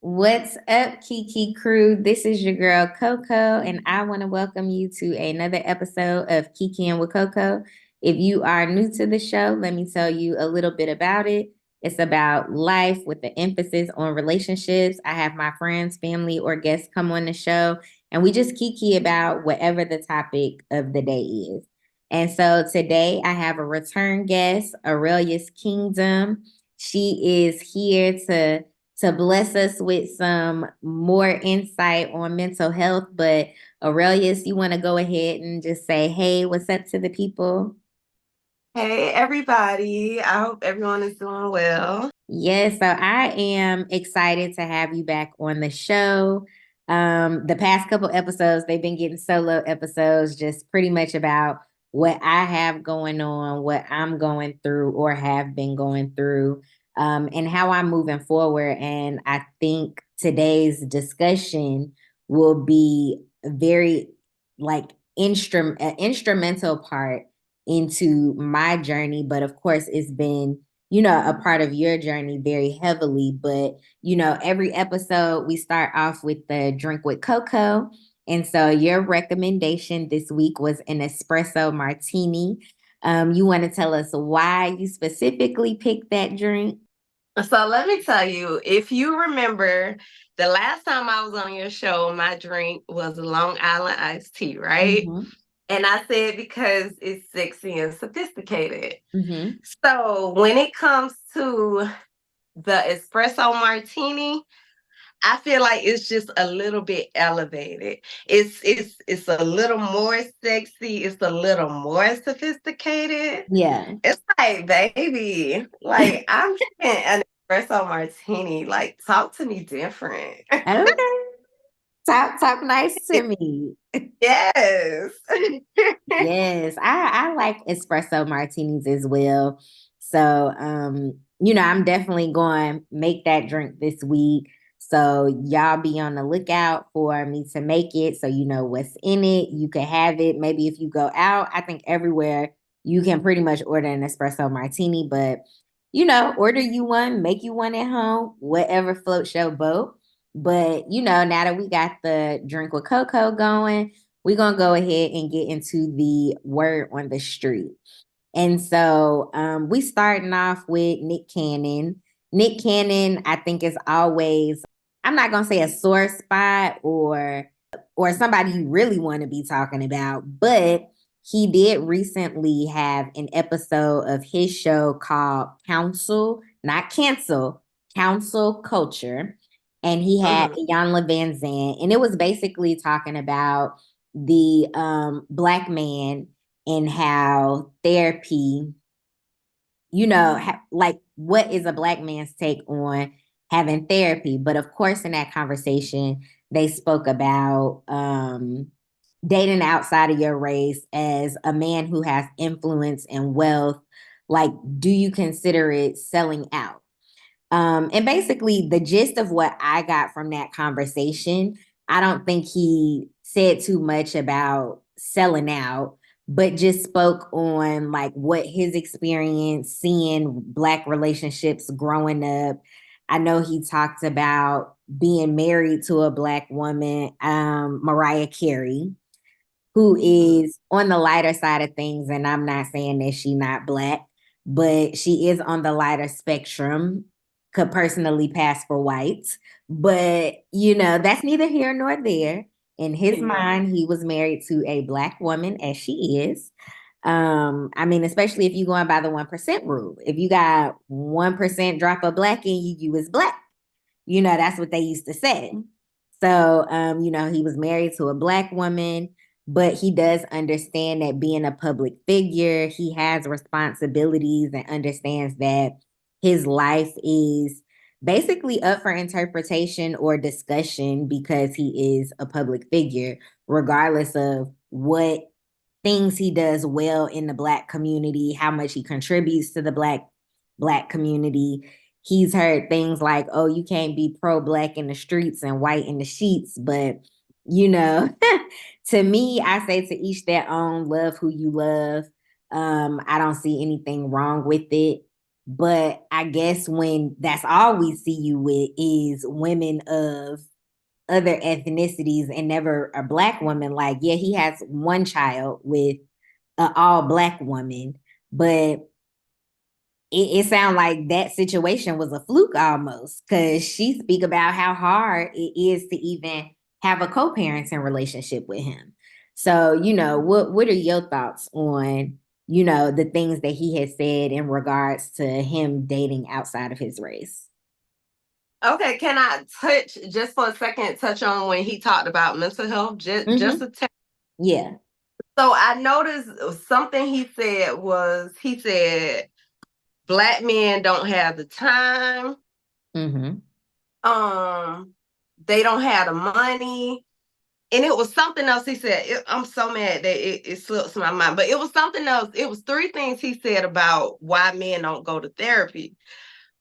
What's up, KiKi crew? This is your girl Coco, and I want to welcome you to another episode of Kiki with Coco. If you are new to the show, let me tell you a little bit about it. It's about life with the emphasis on relationships. I have my friends, family, or guests come on the show, and we just kiki about whatever the topic of the day is. And so today I have a return guest, Arailyus Kingdom. She is here to bless us with some more insight on mental health. But Arailyus, you want to go ahead and just say, hey, what's up to the people? Hey everybody, I hope everyone is doing well. Yes, so I am excited to have you back on the show. The past couple episodes, they've been getting solo episodes, just pretty much about what I have going on, what I'm going through or have been going through, and how I'm moving forward. And I think today's discussion will be very like instrumental part into my journey. But of course, it's been a part of your journey very heavily. But, every episode we start off with the drink with Coco. And so your recommendation this week was an espresso martini. You want to tell us why you specifically picked that drink? So let me tell you, if you remember the last time I was on your show, my drink was Long Island iced tea, right? Mm-hmm. And I said because it's sexy and sophisticated. Mm-hmm. So when it comes to the espresso martini, I feel like it's just a little bit elevated. It's a little more sexy. It's a little more sophisticated. Yeah. It's like, baby, like I'm drinking an espresso martini. Like, talk to me different. Okay. Talk nice to me. Yes. Yes, I like espresso martinis as well. So, I'm definitely going to make that drink this week. So y'all be on the lookout for me to make it so you know what's in it. You can have it. Maybe if you go out, I think everywhere you can pretty much order an espresso martini, but order you one, make you one at home, whatever floats your boat. But now that we got the drink with Coco going, we're gonna go ahead and get into the word on the street. And so we starting off with Nick Cannon. Nick Cannon, I think, is always, I'm not gonna say a sore spot or somebody you really want to be talking about, but he did recently have an episode of his show called Council, not Cancel, Council Culture. And he had Mhm. Iyanla Vanzant, and it was basically talking about the black man and how therapy, like what is a black man's take on having therapy. But of course, in that conversation, they spoke about dating outside of your race as a man who has influence and wealth. Like, do you consider it selling out? And basically, the gist of what I got from that conversation, I don't think he said too much about selling out, but just spoke on like what his experience seeing Black relationships growing up. I know he talked about being married to a Black woman, Mariah Carey, who Mhm. is on the lighter side of things. And I'm not saying that she's not Black, but she is on the lighter spectrum, could personally pass for white. But, that's neither here nor there. In his Yeah. mind, he was married to a Black woman, as she is. I mean, especially if you're going by the 1% rule. If you got 1% drop of Black in you, you is Black. That's what they used to say. So, he was married to a Black woman, but he does understand that being a public figure, he has responsibilities and understands that his life is basically up for interpretation or discussion because he is a public figure, regardless of what things he does well in the Black community, how much he contributes to the Black community. He's heard things like, oh, you can't be pro-Black in the streets and white in the sheets. But, you know, to me, I say to each their own, love who you love. I don't see anything wrong with it. But I guess when that's all we see you with is women of other ethnicities and never a black woman, like, yeah, he has one child with an all black woman, but it sounds like that situation was a fluke almost, because she speak about how hard it is to even have a co-parenting relationship with him. So, what are your thoughts on, the things that he has said in regards to him dating outside of his race? Okay, can I touch just for a second, touch on when he talked about mental health? Just Mm-hmm. a t- Yeah. So I noticed something he said black men don't have the time, Mm-hmm. um, they don't have the money. And it was something else he said. I'm so mad that it slips my mind, but it was something else. It was three things he said about why men don't go to therapy.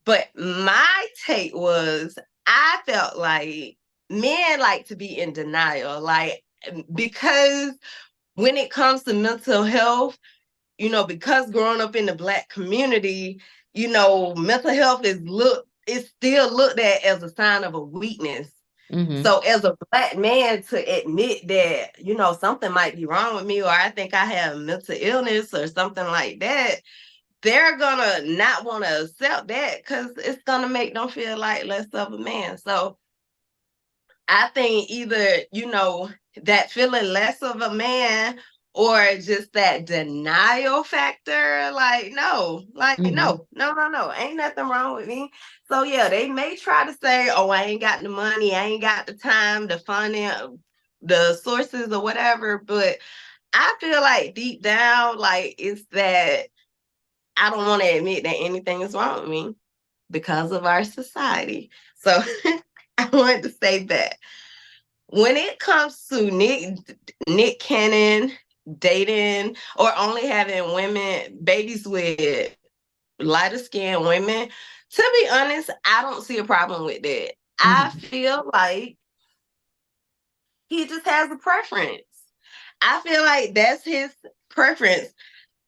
But my take was, I felt like men like to be in denial, like, because when it comes to mental health, because growing up in the black community, mental health is still looked at as a sign of a weakness. Mm-hmm. So as a black man to admit that, something might be wrong with me, or I think I have mental illness or something like that, they're gonna not want to accept that because it's gonna make them feel like less of a man. So I think either, that feeling less of a man or just that denial factor, Mm-hmm. no, ain't nothing wrong with me. So yeah, they may try to say, oh, I ain't got the money, I ain't got the time, the funding, the sources or whatever, but I feel like deep down, like, it's that I don't want to admit that anything is wrong with me because of our society. So I wanted to say that. When it comes to Nick Cannon dating or only having babies with lighter skinned women, to be honest, I don't see a problem with that. I Mm-hmm. feel like he just has a preference. I feel like that's his preference.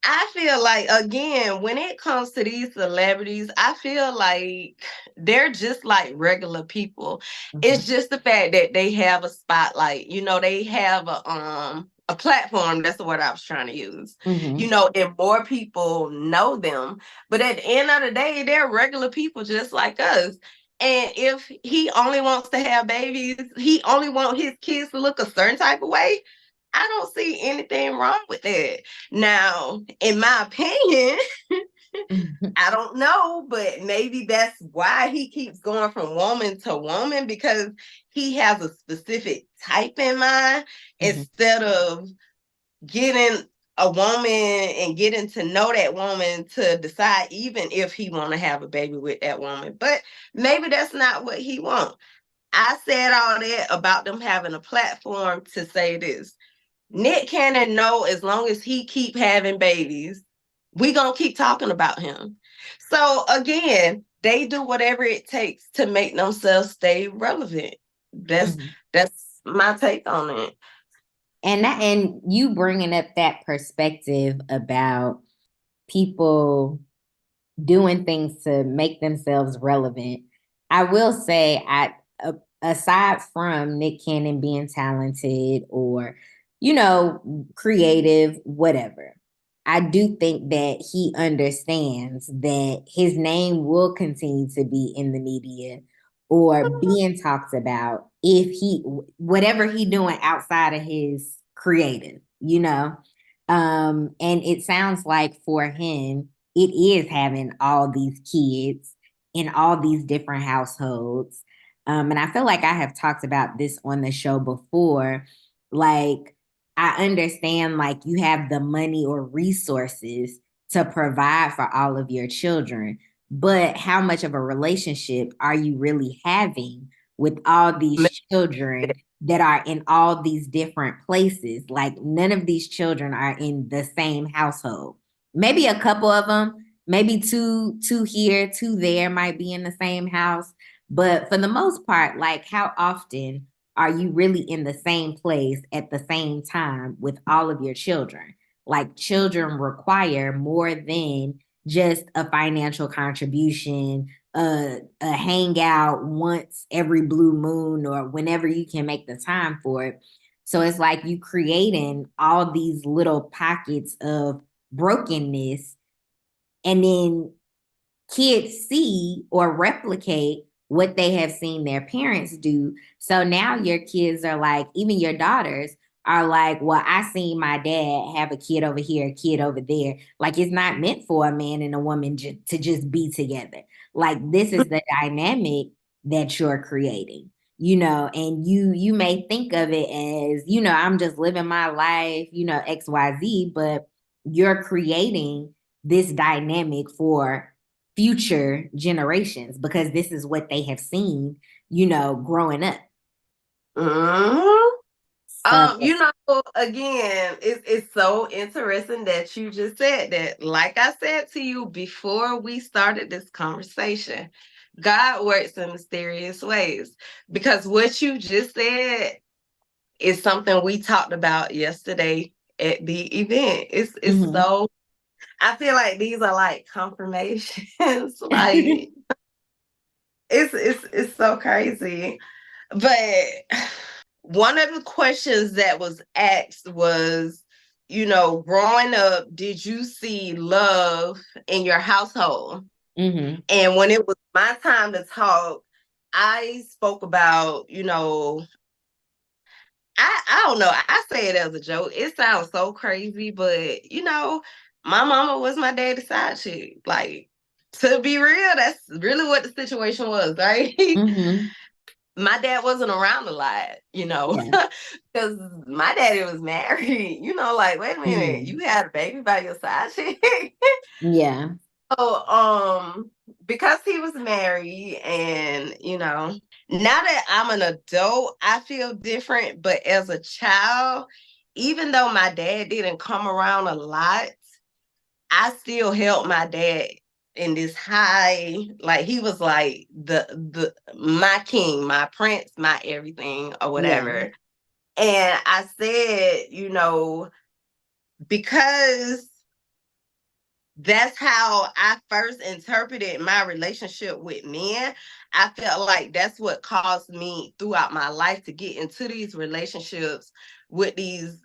I feel like, again, when it comes to these celebrities, I feel like they're just like regular people. Mm-hmm. It's just the fact that they have a spotlight. They have a platform. That's the word I was trying to use. Mm-hmm. And more people know them. But at the end of the day, they're regular people just like us. And if he only wants to have babies, he only wants his kids to look a certain type of way, I don't see anything wrong with that. Now, in my opinion, Mm-hmm. I don't know, but maybe that's why he keeps going from woman to woman, because he has a specific type in mind Mm-hmm. instead of getting a woman and getting to know that woman to decide even if he want to have a baby with that woman. But maybe that's not what he wants. I said all that about them having a platform to say this. Nick Cannon know as long as he keep having babies, we gonna keep talking about him. So again, they do whatever it takes to make themselves stay relevant. That's Mm-hmm. that's my take on it. And you bringing up that perspective about people doing things to make themselves relevant. I will say, aside from Nick Cannon being talented or, creative, whatever, I do think that he understands that his name will continue to be in the media or being talked about if whatever he doing outside of his creative, and it sounds like for him, it is having all these kids in all these different households. And I feel like I have talked about this on the show before. Like, I understand, like, you have the money or resources to provide for all of your children, but how much of a relationship are you really having with all these children that are in all these different places? Like, none of these children are in the same household. Maybe a couple of them, maybe two here, two there might be in the same house. But for the most part, like, how often are you really in the same place at the same time with all of your children? Like, children require more than just a financial contribution, a hangout once every blue moon or whenever you can make the time for it. So it's like you creating all these little pockets of brokenness, and then kids see or replicate what they have seen their parents do. So now your kids are like, even your daughters are like, well, I seen my dad have a kid over here, a kid over there. Like it's not meant for a man and a woman to just be together. Like this is the dynamic that you're creating, and you may think of it as, I'm just living my life, XYZ, but you're creating this dynamic for future generations because this is what they have seen, growing up. Mhm. So, Again, it's so interesting that you just said that. Like I said to you before we started this conversation, God works in mysterious ways. Because what you just said is something we talked about yesterday at the event. It's mhm. so I feel like these are like confirmations. Like it's so crazy. But one of the questions that was asked was, growing up, did you see love in your household? Mhm. And when it was my time to talk, I spoke about, I don't know. I say it as a joke. It sounds so crazy, but my mama was my daddy's side chick. Like, to be real, that's really what the situation was, right? Mhm. My dad wasn't around a lot, Yeah. because my daddy was married. Like, wait a minute, Mhm. you had a baby by your side chick? Yeah. So, because he was married, and now that I'm an adult, I feel different. But as a child, even though my dad didn't come around a lot, I still held my dad in this high, like he was like the my king, my prince, my everything, or Yeah. whatever. And I said, because that's how I first interpreted my relationship with men. I felt like that's what caused me throughout my life to get into these relationships with these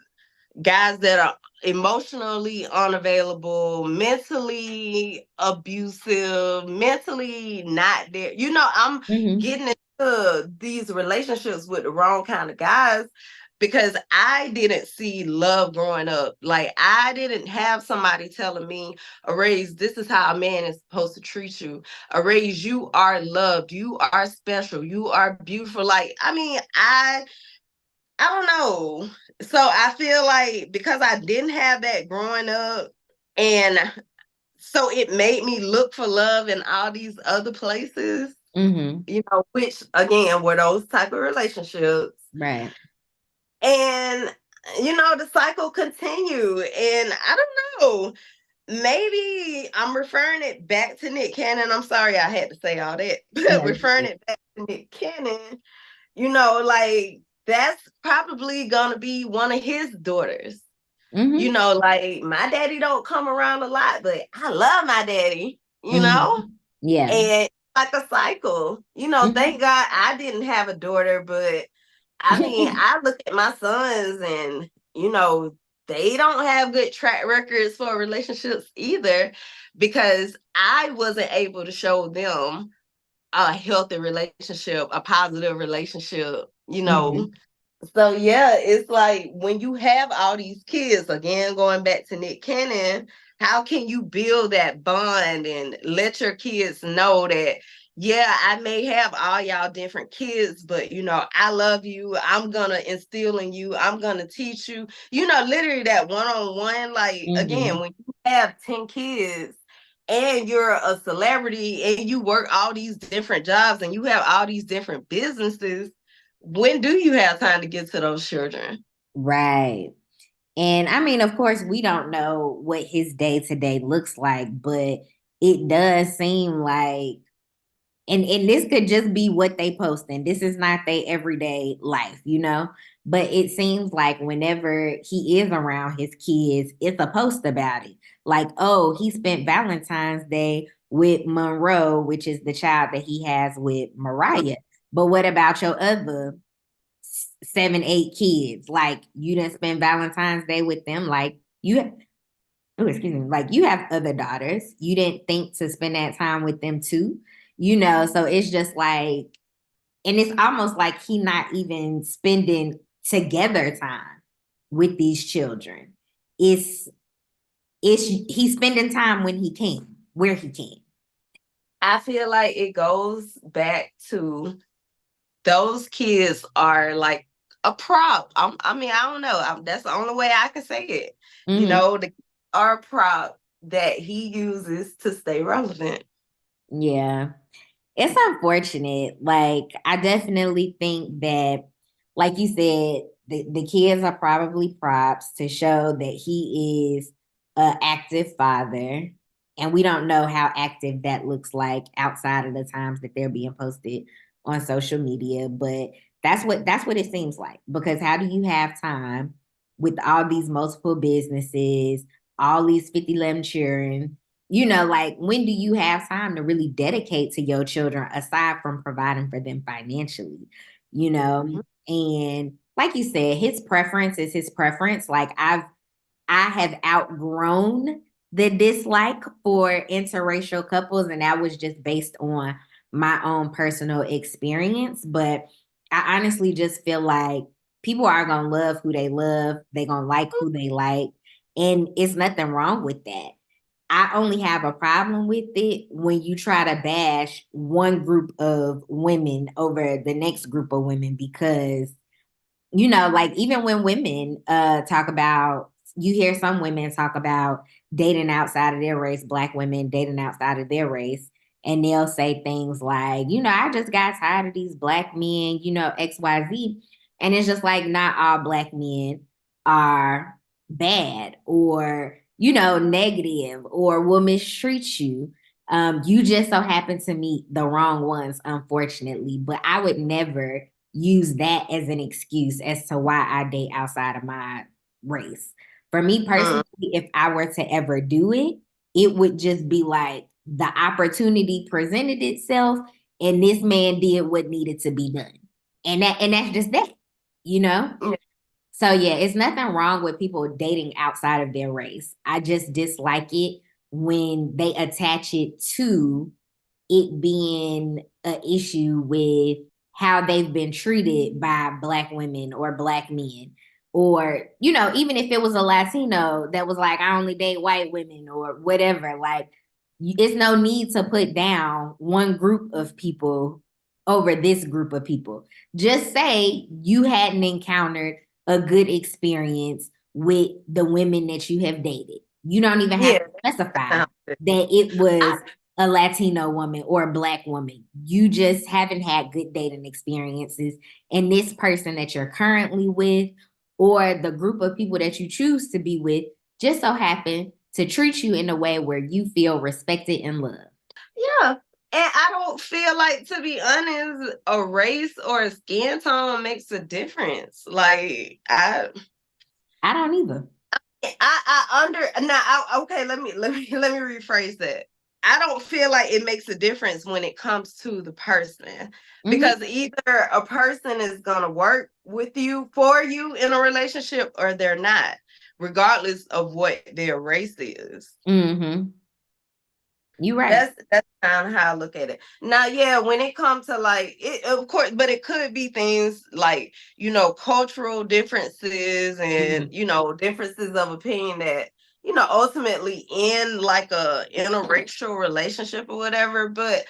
guys that are emotionally unavailable, mentally abusive, mentally not there. I'm Mhm. getting into these relationships with the wrong kind of guys because I didn't see love growing up. Like, I didn't have somebody telling me, Arailyus, this is how a man is supposed to treat you. Arailyus, you are loved. You are special. You are beautiful. Like, I don't know. So I feel like because I didn't have that growing up, and so it made me look for love in all these other places, Mhm. which again were those type of relationships. Right. And the cycle continued. And I don't know. Maybe I'm referring it back to Nick Cannon. I'm sorry I had to say all that, but No. referring it back to Nick Cannon, like that's probably gonna be one of his daughters. Mhm. Like my daddy don't come around a lot, but I love my daddy, Mhm. Yeah. and like a cycle. Thank Mhm. God I didn't have a daughter, but I mean, I look at my sons and they don't have good track records for relationships either because I wasn't able to show them a healthy relationship, a positive relationship, Mhm. So yeah, it's like when you have all these kids, again, going back to Nick Cannon, how can you build that bond and let your kids know that, yeah, I may have all y'all different kids, but I love you. I'm gonna instill in you, I'm gonna teach you, literally that one-on-one. Like again, Mhm. when you have 10 kids and you're a celebrity and you work all these different jobs and you have all these different businesses, when do you have time to get to those children? Right. And I mean, of course, we don't know what his day to day looks like, but it does seem like and this could just be what they posting. This is not their everyday life, you know. But it seems like whenever he is around his kids, it's a post about it. Like, oh, he spent Valentine's Day with Monroe, which is the child that he has with Mariah. But what about your other 7, 8 kids? Like, you didn't spend Valentine's Day with them. Like, oh, excuse me, like you have other daughters. You didn't think to spend that time with them too, you know? So it's just like, and it's almost like he not even spending together time with these children. It's he's spending time when he can, where he can. I feel like it goes back to those kids are like a prop. I mean, I don't know. That's the only way I can say it. You Mm-hmm. know, the are a prop that he uses to stay relevant. Yeah. It's unfortunate. Like, I definitely think that, like you said, the kids are probably props to show that he is an active father. And we don't know how active that looks like outside of the times that they're being posted on social media. But that's what it seems like. Because how do you have time with all these multiple businesses, all these 50 children? You know, like when do you have time to really dedicate to your children aside from providing for them financially, you know? Mhm. And like you said, his preference is his preference. Like I have outgrown the dislike for interracial couples, and that was just based on my own personal experience. But I honestly just feel like people are gonna love who they love, they're gonna like who they like, and it's nothing wrong with that. I only have a problem with it when you try to bash one group of women over the next group of women because you know, like even when women talk about, you hear some women talk about dating outside of their race, black women dating outside of their race, and they'll say things like, you know, I just got tired of these black men, you know, XYZ. And it's just like not all black men are bad or, you know, negative or will mistreat you. You just so happen to meet the wrong ones, unfortunately. But I would never use that as an excuse as to why I date outside of my race. For me Mm. personally, if I were to ever do it, it would just be like the opportunity presented itself and this man did what needed to be done. And that's just that, you know? Yeah. So yeah, it's nothing wrong with people dating outside of their race. I just dislike it when they attach it to it being an issue with how they've been treated by black women or black men. Or, you know, even if it was a Latino that was like, I only date white women or whatever, like, it's no need to put down one group of people over this group of people. Just say you hadn't encountered a good experience with the women that you have dated. You don't even have Yeah. to specify Sounds good. that it was I, a Latino woman or a black woman. You just haven't had good dating experiences. And this person that you're currently with, or the group of people that you choose to be with, just so happen to treat you in a way where you feel respected and loved. yeah. And I don't feel like, to be honest, a race or a skin tone makes a difference. Like I don't either. I under now. Okay, let me rephrase that. I don't feel like it makes a difference when it comes to the person Mm-hmm. because either a person is gonna work with you for you in a relationship or they're not, regardless of what their race is. Mm-hmm. You're right. That's kind of how I look at it. Now, yeah, when it comes to like it, of course, but it could be things like cultural differences and Mm-hmm. differences of opinion that ultimately end like a interracial relationship or whatever. But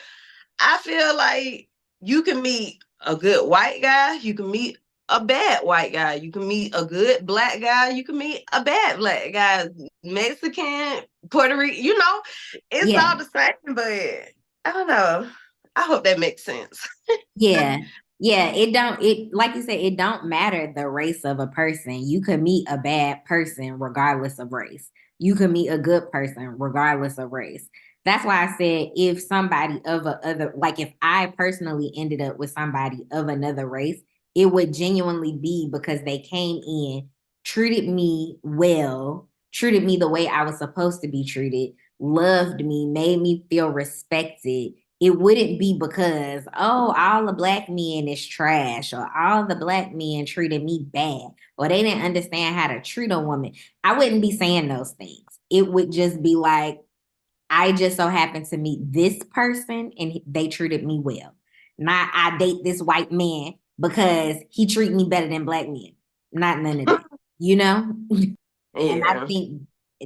I feel like you can meet a good white guy, you can meet a bad white guy, you can meet a good black guy, you can meet a bad black guy, Mexican, Puerto Rican, it's Yeah. all the same, but I don't know. I hope that makes sense. Yeah. Yeah. It like you said, it don't matter the race of a person. You could meet a bad person regardless of race. You could meet a good person regardless of race. That's why I said if somebody of a other, like if I personally ended up with somebody of another race, it would genuinely be because they came in, treated me well, treated me the way I was supposed to be treated, loved me, made me feel respected. It wouldn't be because, oh, all the black men is trash or all the black men treated me bad or they didn't understand how to treat a woman. I wouldn't be saying those things. It would just be like, I just so happened to meet this person and they treated me well. Not I date this white man because he treat me better than black men. Not none of that, you know? And I Yeah. think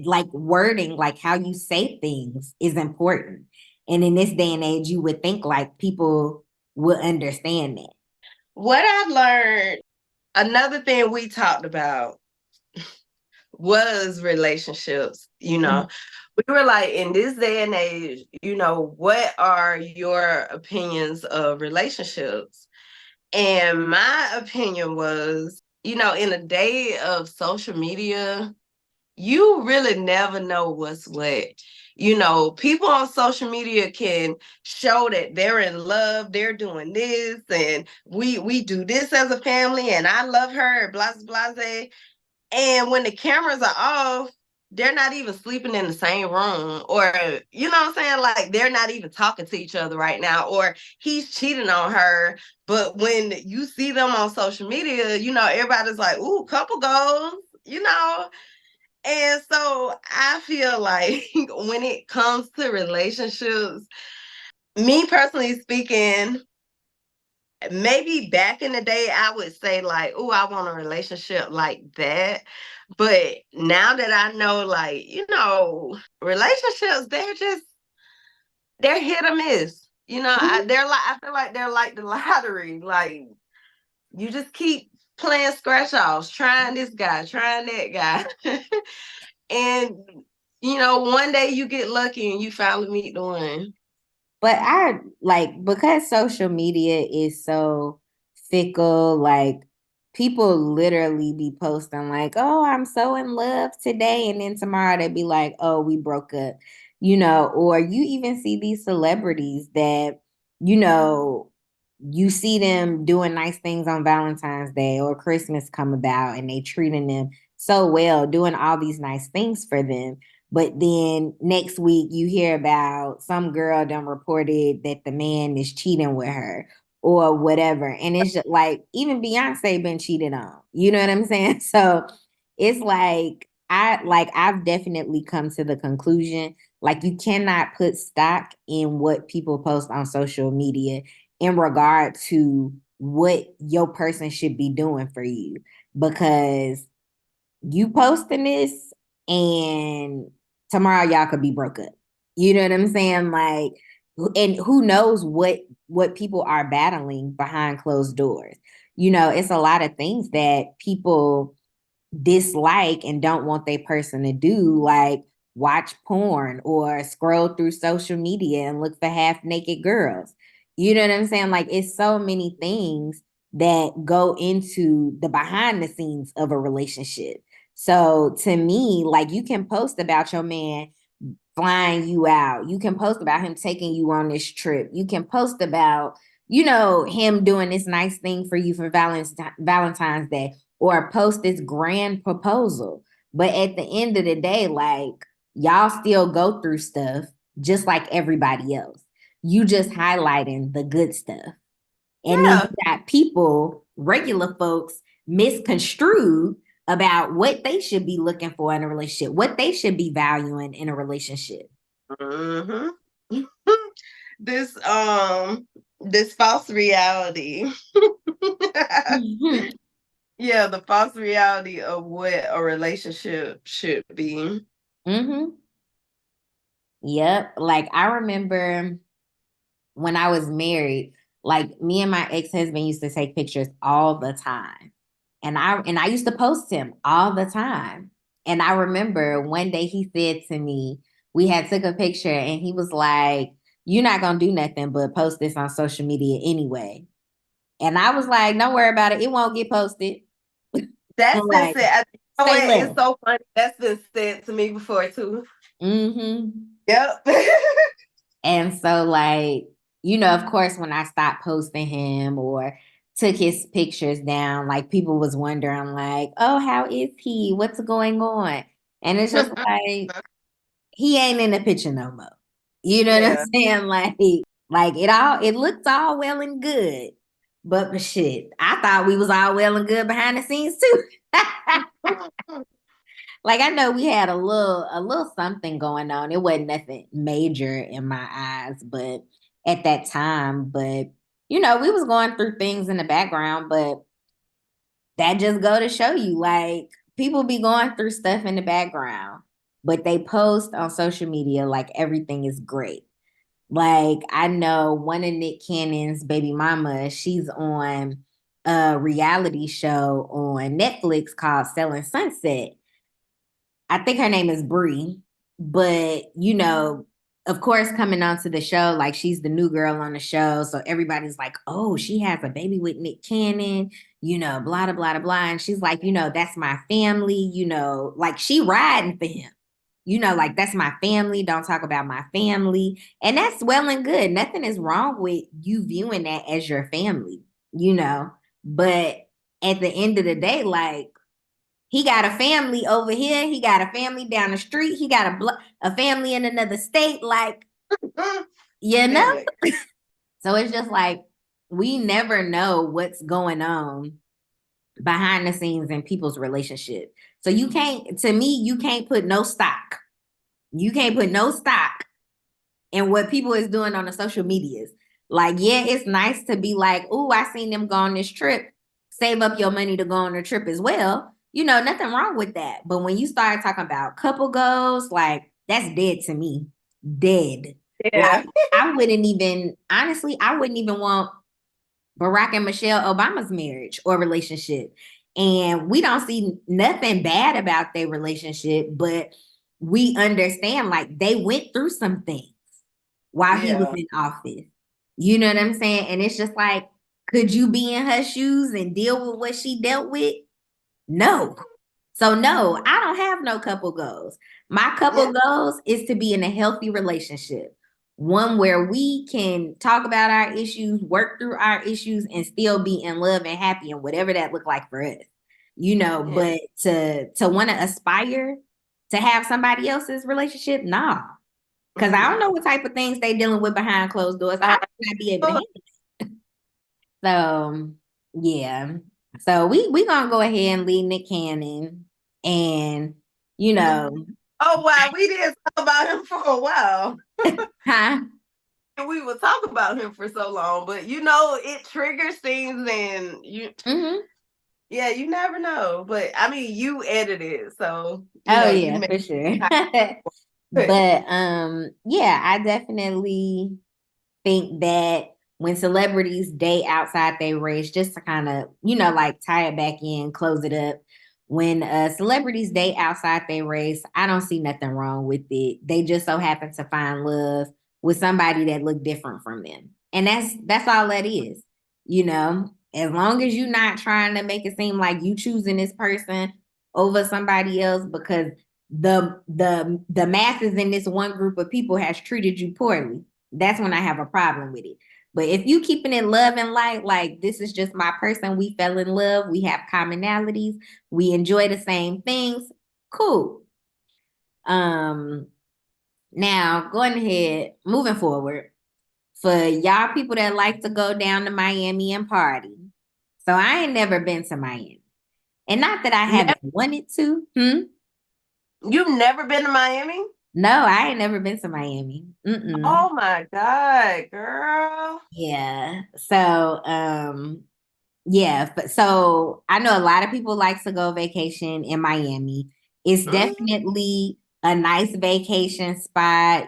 like wording, like how you say things is important. And in this day and age, you would think like people will understand that. What I learned, another thing we talked about was relationships. We were like, in this day and age, what are your opinions of relationships? And my opinion was, in a day of social media, you really never know what's what. People on social media can show that they're in love, they're doing this, and we do this as a family, and I love her, blah blah blah. And when the cameras are off, they're not even sleeping in the same room, or you know what I'm saying? Like they're not even talking to each other right now, or he's cheating on her. But when you see them on social media, everybody's like, ooh, couple goals. And so I feel like when it comes to relationships, me personally speaking, maybe back in the day, I would say like, oh, I want a relationship like that. But now that I know, like, relationships, they're hit or miss. I feel like they're like the lottery. Like you just keep playing scratch offs, trying this guy, trying that guy. And one day you get lucky and you finally meet the one. But I like because social media is so fickle, like people literally be posting like, "Oh, I'm so in love today," and then tomorrow they be like, "Oh, we broke up," or you even see these celebrities that, you know, you see them doing nice things on Valentine's Day or Christmas come about and they treating them so well, doing all these nice things for them. But then next week you hear about some girl done reported that the man is cheating with her or whatever. And it's just like even Beyonce been cheated on. You know what I'm saying? So it's like I've definitely come to the conclusion like you cannot put stock in what people post on social media in regard to what your person should be doing for you because you posting this and tomorrow y'all could be broke up. You know what I'm saying? Like, and who knows what people are battling behind closed doors. It's a lot of things that people dislike and don't want their person to do, like watch porn or scroll through social media and look for half naked girls. You know what I'm saying? Like it's so many things that go into the behind the scenes of a relationship. So to me, like you can post about your man flying you out. You can post about him taking you on this trip. You can post about, him doing this nice thing for you for Valentine's Day or post this grand proposal. But at the end of the day, like y'all still go through stuff just like everybody else. You just highlighting the good stuff. And then Yeah. you got people, regular folks, misconstrued about what they should be looking for in a relationship, what they should be valuing in a relationship. Mm-hmm. this this false reality. Mm-hmm. Yeah, the false reality of what a relationship should be. Mm-hmm. Yep. Like I remember when I was married, like me and my ex-husband used to take pictures all the time. And I used to post him all the time. And I remember one day he said to me, we had took a picture and he was like, "You're not gonna do nothing but post this on social media anyway." And I was like, "Don't worry about it. It won't get posted." I'm That's been like, said. You know "Say what? less." It's so funny. That's been said to me before too. Mm-hmm. Yep. And so, like, of course, when I stopped posting him or took his pictures down, like, people was wondering, like, oh, how is he? What's going on? And it's just like, he ain't in the picture no more. You know what I'm Yeah. saying? Like it looked all well and good. But shit, I thought we was all well and good behind the scenes too. Like I know we had a little something going on. It wasn't nothing major in my eyes, but at that time, but we was going through things in the background, but that just go to show you like people be going through stuff in the background, but they post on social media like everything is great. Like I know one of Nick Cannon's baby mama, she's on a reality show on Netflix called Selling Sunset. I think her name is Bree, but of course, coming onto the show, like she's the new girl on the show, so everybody's like, "Oh, she has a baby with Nick Cannon," blah blah blah blah, and she's like, "That's my family," like she riding for him, like that's my family. Don't talk about my family, and that's well and good. Nothing is wrong with you viewing that as your family, but at the end of the day, like he got a family over here. He got a family down the street. He got a family in another state. Like, you know? Damn So it's just like we never know what's going on behind the scenes in people's relationship. So to me, you can't put no stock. You can't put no stock in what people is doing on the social medias. Like, yeah, it's nice to be like, oh, I seen them go on this trip. Save up your money to go on a trip as well. Nothing wrong with that. But when you start talking about couple goals, like that's dead to me. Dead. yeah. Like I wouldn't even, honestly, I wouldn't even want Barack and Michelle Obama's marriage or relationship. And we don't see nothing bad about their relationship, but we understand like they went through some things while he was Yeah. in office. You know what I'm saying? And it's just like, could you be in her shoes and deal with what she dealt with? No. So no, I don't have no couple goals. My Yeah. couple goals is to be in a healthy relationship. One where we can talk about our issues, work through our issues, and still be in love and happy and whatever that look like for us. Yeah. But to want to aspire to have somebody else's relationship, nah. Because I don't know what type of things they dealing with behind closed doors. I might not be able to handle it. So yeah. So we gonna go ahead and leave Nick Cannon and you know, Oh wow, we didn't talk about him for a while. huh? And we would talk about him for so long, but it triggers things and Mm-hmm. yeah, you never know. But I mean you edited it, so Oh you yeah, made for sure. it. But yeah, I definitely think that when celebrities date outside their race, just to kind of, like tie it back in, close it up. When celebrities date outside their race, I don't see nothing wrong with it. They just so happen to find love with somebody that look different from them. And that's all that is. As long as you're not trying to make it seem like you choosing this person over somebody else because the masses in this one group of people has treated you poorly, that's when I have a problem with it. But if you keeping it love and light, like this is just my person, we fell in love, we have commonalities, we enjoy the same things, cool. Um, Now going ahead, moving forward, for y'all people that like to go down to Miami and party. So I ain't never been to Miami. And not that I haven't wanted to. You've never been to Miami? No, I ain't never been to Miami. Mm-mm. Oh my God, girl. Yeah. So, yeah, but so I know a lot of people like to go vacation in Miami. It's Mhm. definitely a nice vacation spot,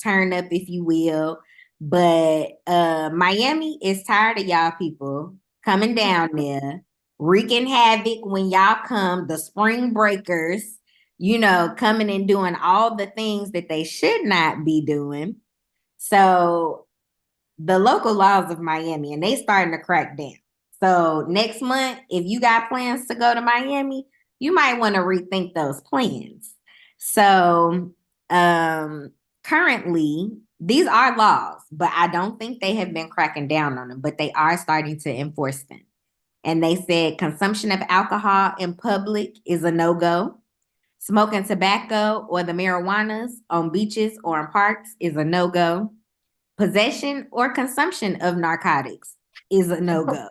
turn up if you will. But Miami is tired of y'all people coming down there, wreaking havoc when y'all come, the spring breakers, coming and doing all the things that they should not be doing. So the local laws of Miami and they starting to crack down. So next month, if you got plans to go to Miami, you might want to rethink those plans. So currently, these are laws, but I don't think they have been cracking down on them, but they are starting to enforce them. And they said consumption of alcohol in public is a no-go. Smoking tobacco or the marijuanas on beaches or in parks is a no-go. Possession or consumption of narcotics is a no-go.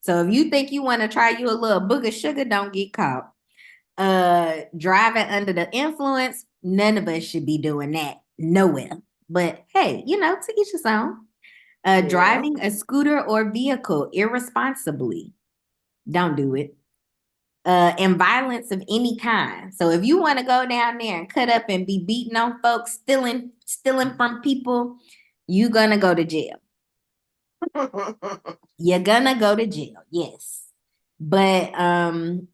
So if you think you want to try you a little book of sugar, don't get caught. Driving under the influence, none of us should be doing that nowhere. But hey, to each his own. Yeah. Driving a scooter or vehicle irresponsibly, don't do it. And violence of any kind. So if you want to go down there and cut up and be beating on folks, stealing from people, you're gonna go to jail. You're gonna go to jail, yes. But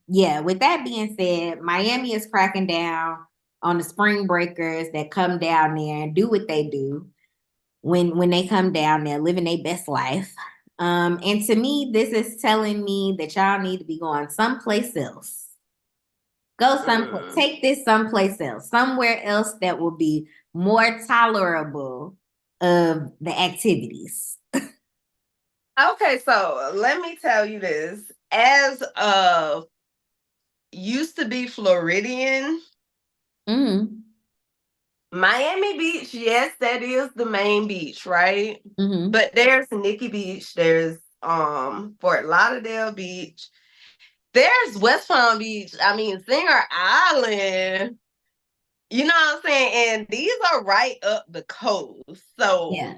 yeah, with that being said, Miami is cracking down on the spring breakers that come down there and do what they do when they come down there, living their best life. And to me, this is telling me that y'all need to be going someplace else. Go someplace, take this someplace else, somewhere else that will be more tolerable of the activities. Okay, so let me tell you this. As a used to be Floridian, Mm-hmm. Miami Beach, yes, that is the main beach, right? Mm-hmm. But there's Nikki Beach, there's Fort Lauderdale Beach, there's West Palm Beach, I mean Singer Island. You know what I'm saying? And these are right up the coast. So Yeah.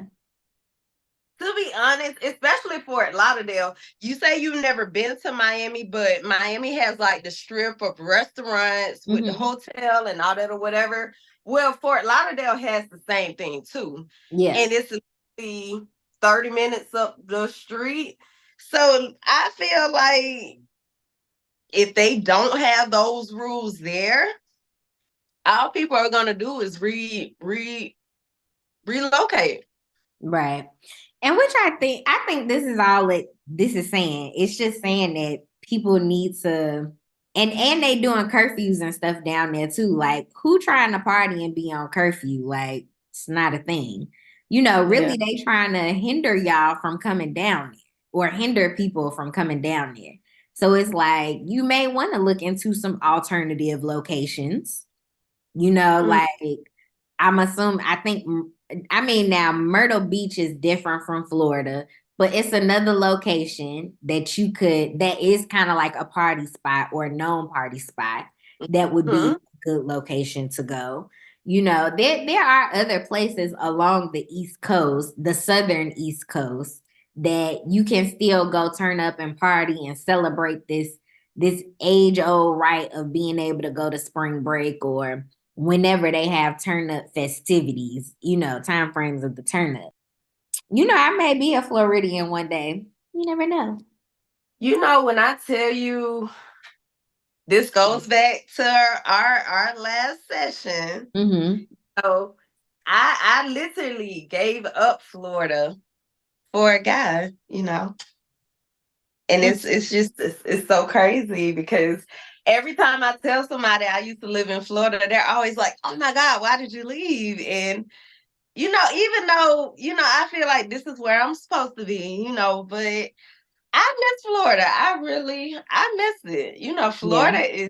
to be honest, especially Fort Lauderdale, you say you've never been to Miami, but Miami has like the strip of restaurants with the Mm-hmm. hotel and all that or whatever. Well, Fort Lauderdale has the same thing too. Yeah. And it's the 30 minutes up the street. So I feel like if they don't have those rules there, all people are gonna do is relocate. Right. And which I think this is saying. It's just saying that people need to and they doing curfews and stuff down there too. Like who trying to party and be on curfew? Like it's not a thing. Yeah. Really they trying to hinder y'all from coming down there or hinder people from coming down there. So it's like you may want to look into some alternative locations. Mm. Like I mean, now Myrtle Beach is different from Florida, but it's another location that is kind of like a party spot or a known party spot that would be Mhm. a good location to go. There are other places along the East Coast, the southern East Coast, that you can still go turn up and party and celebrate this age old right of being able to go to spring break or whenever they have turn up festivities, time frames of the turn up. I may be a Floridian one day. You never know. You know, when I tell you this goes back to our last session. Mm-hmm. So I literally gave up Florida for a guy, you know. And it's so crazy because every time I tell somebody I used to live in Florida, they're always like, "Oh my God, why did you leave?" And even though, I feel like this is where I'm supposed to be, but I miss Florida. I miss it. Yeah. Florida is,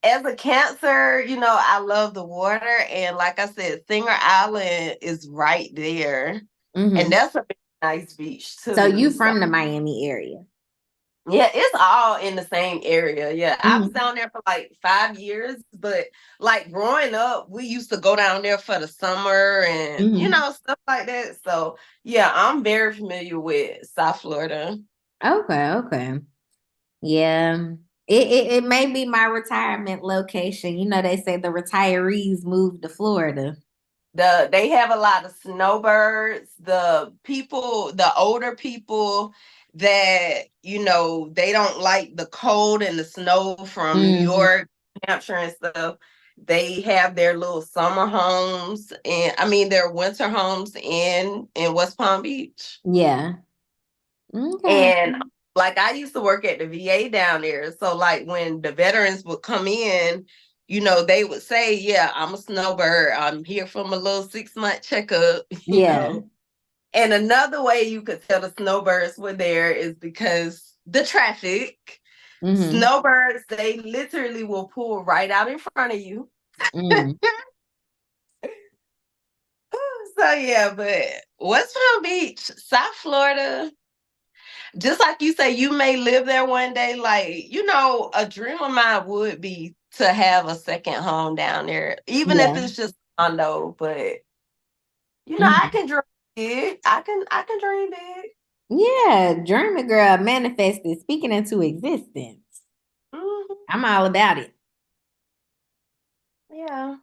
as a Cancer, I love the water. And like I said, Singer Island is right there. And Mm-hmm. that's a nice beach So too. you So from the Miami area? yeah, it's all in the same area. Yeah, I was Mm-hmm. down there for like 5 years, but like growing up, we used to go down there for the summer and Mm-hmm. stuff like that. So yeah, I'm very familiar with South Florida. Okay. Okay. Yeah. It may be my retirement location. They say the retirees move to Florida. They have a lot of snowbirds. The older people that they don't like the cold and the snow from New Mm-hmm. York, Hampshire, and stuff. They have their little summer homes, and I mean their winter homes in West Palm Beach. Yeah. Okay. And like I used to work at the VA down there, so like when the veterans would come in, they would say, yeah, I'm a snowbird. I'm here from a little 6-month checkup, Yeah. And another way you could tell the snowbirds were there is because the traffic. Mm-hmm. Snowbirds, they literally will pull right out in front of you. Mm. So yeah, but West Palm Beach, South Florida, just like you say, you may live there one day. Like, a dream of mine would be to have a second home down there, even if Yeah. it's just a condo. But I Mm-hmm. can dream big. I can dream big. Yeah, dreaming girl manifested, speaking into existence. Hmm. I'm all about it. Yeah.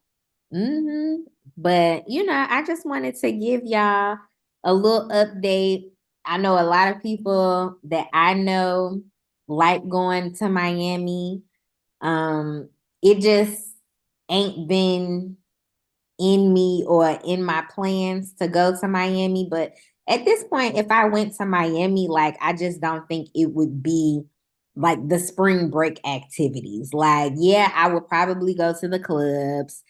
But I just wanted to give y'all a little update. I know a lot of people that I know like going to Miami. It just ain't been in me or in my plans to go to Miami. But at this point, if I went to Miami, like I just don't think it would be like the spring break activities. Like, yeah, I would probably go to the clubs,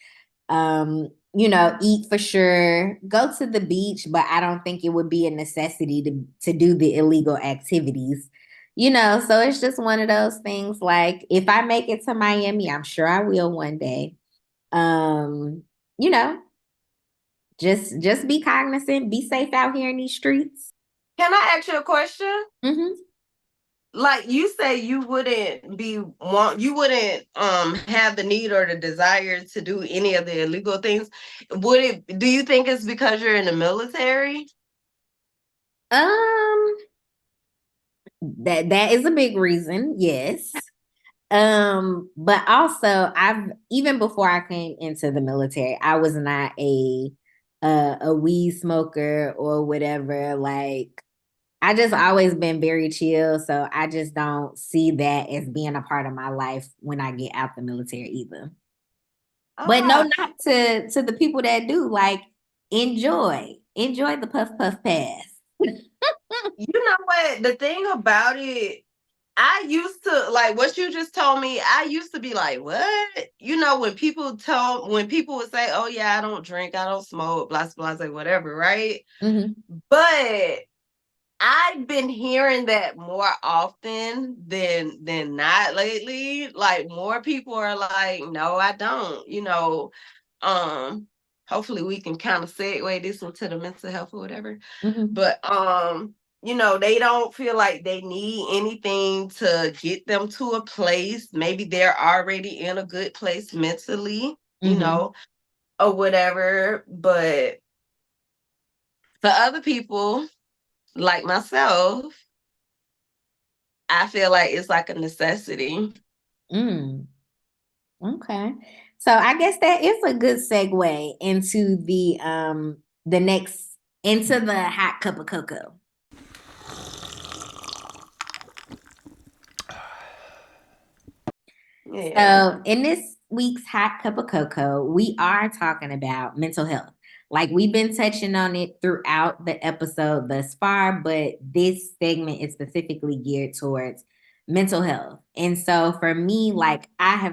eat for sure, go to the beach, but I don't think it would be a necessity to do the illegal activities. So it's just one of those things like if I make it to Miami, I'm sure I will one day. Um, you know, just be cognizant, be safe out here in these streets. Can I ask you a question? Mm-hmm. Like you say, you wouldn't have the need or the desire to do any of the illegal things. Do you think it's because you're in the military? Um, that is a big reason, yes. But also I've even before I came into the military, I was not a weed smoker or whatever. Like I just always been very chill, so I just don't see that as being a part of my life when I get out the military either. But no, Ah, not to the people that do. Like enjoy the puff puff pass. you know what? The thing about it, I used to like what you just told me. I used to be like, what? When people would say, "Oh yeah, I don't drink, I don't smoke, blah blah blah, whatever," right? Mm-hmm. But I've been hearing that more often than not lately. Like more people are like, no, I don't. Um, hopefully we can kind of segue this into the mental health or whatever. Mm-hmm. But they don't feel like they need anything to get them to a place. Maybe they're already in a good place mentally, Mm-hmm. or whatever. But for other people like myself, I feel like it's like a necessity. Mm. Okay. So I guess that is a good segue into the next into the hot cup of cocoa. Yeah. So, in this week's Hot Cup of Cocoa, we are talking about mental health. Like we've been touching on it throughout the episode thus far, but this segment is specifically geared towards mental health. And so, for me, like I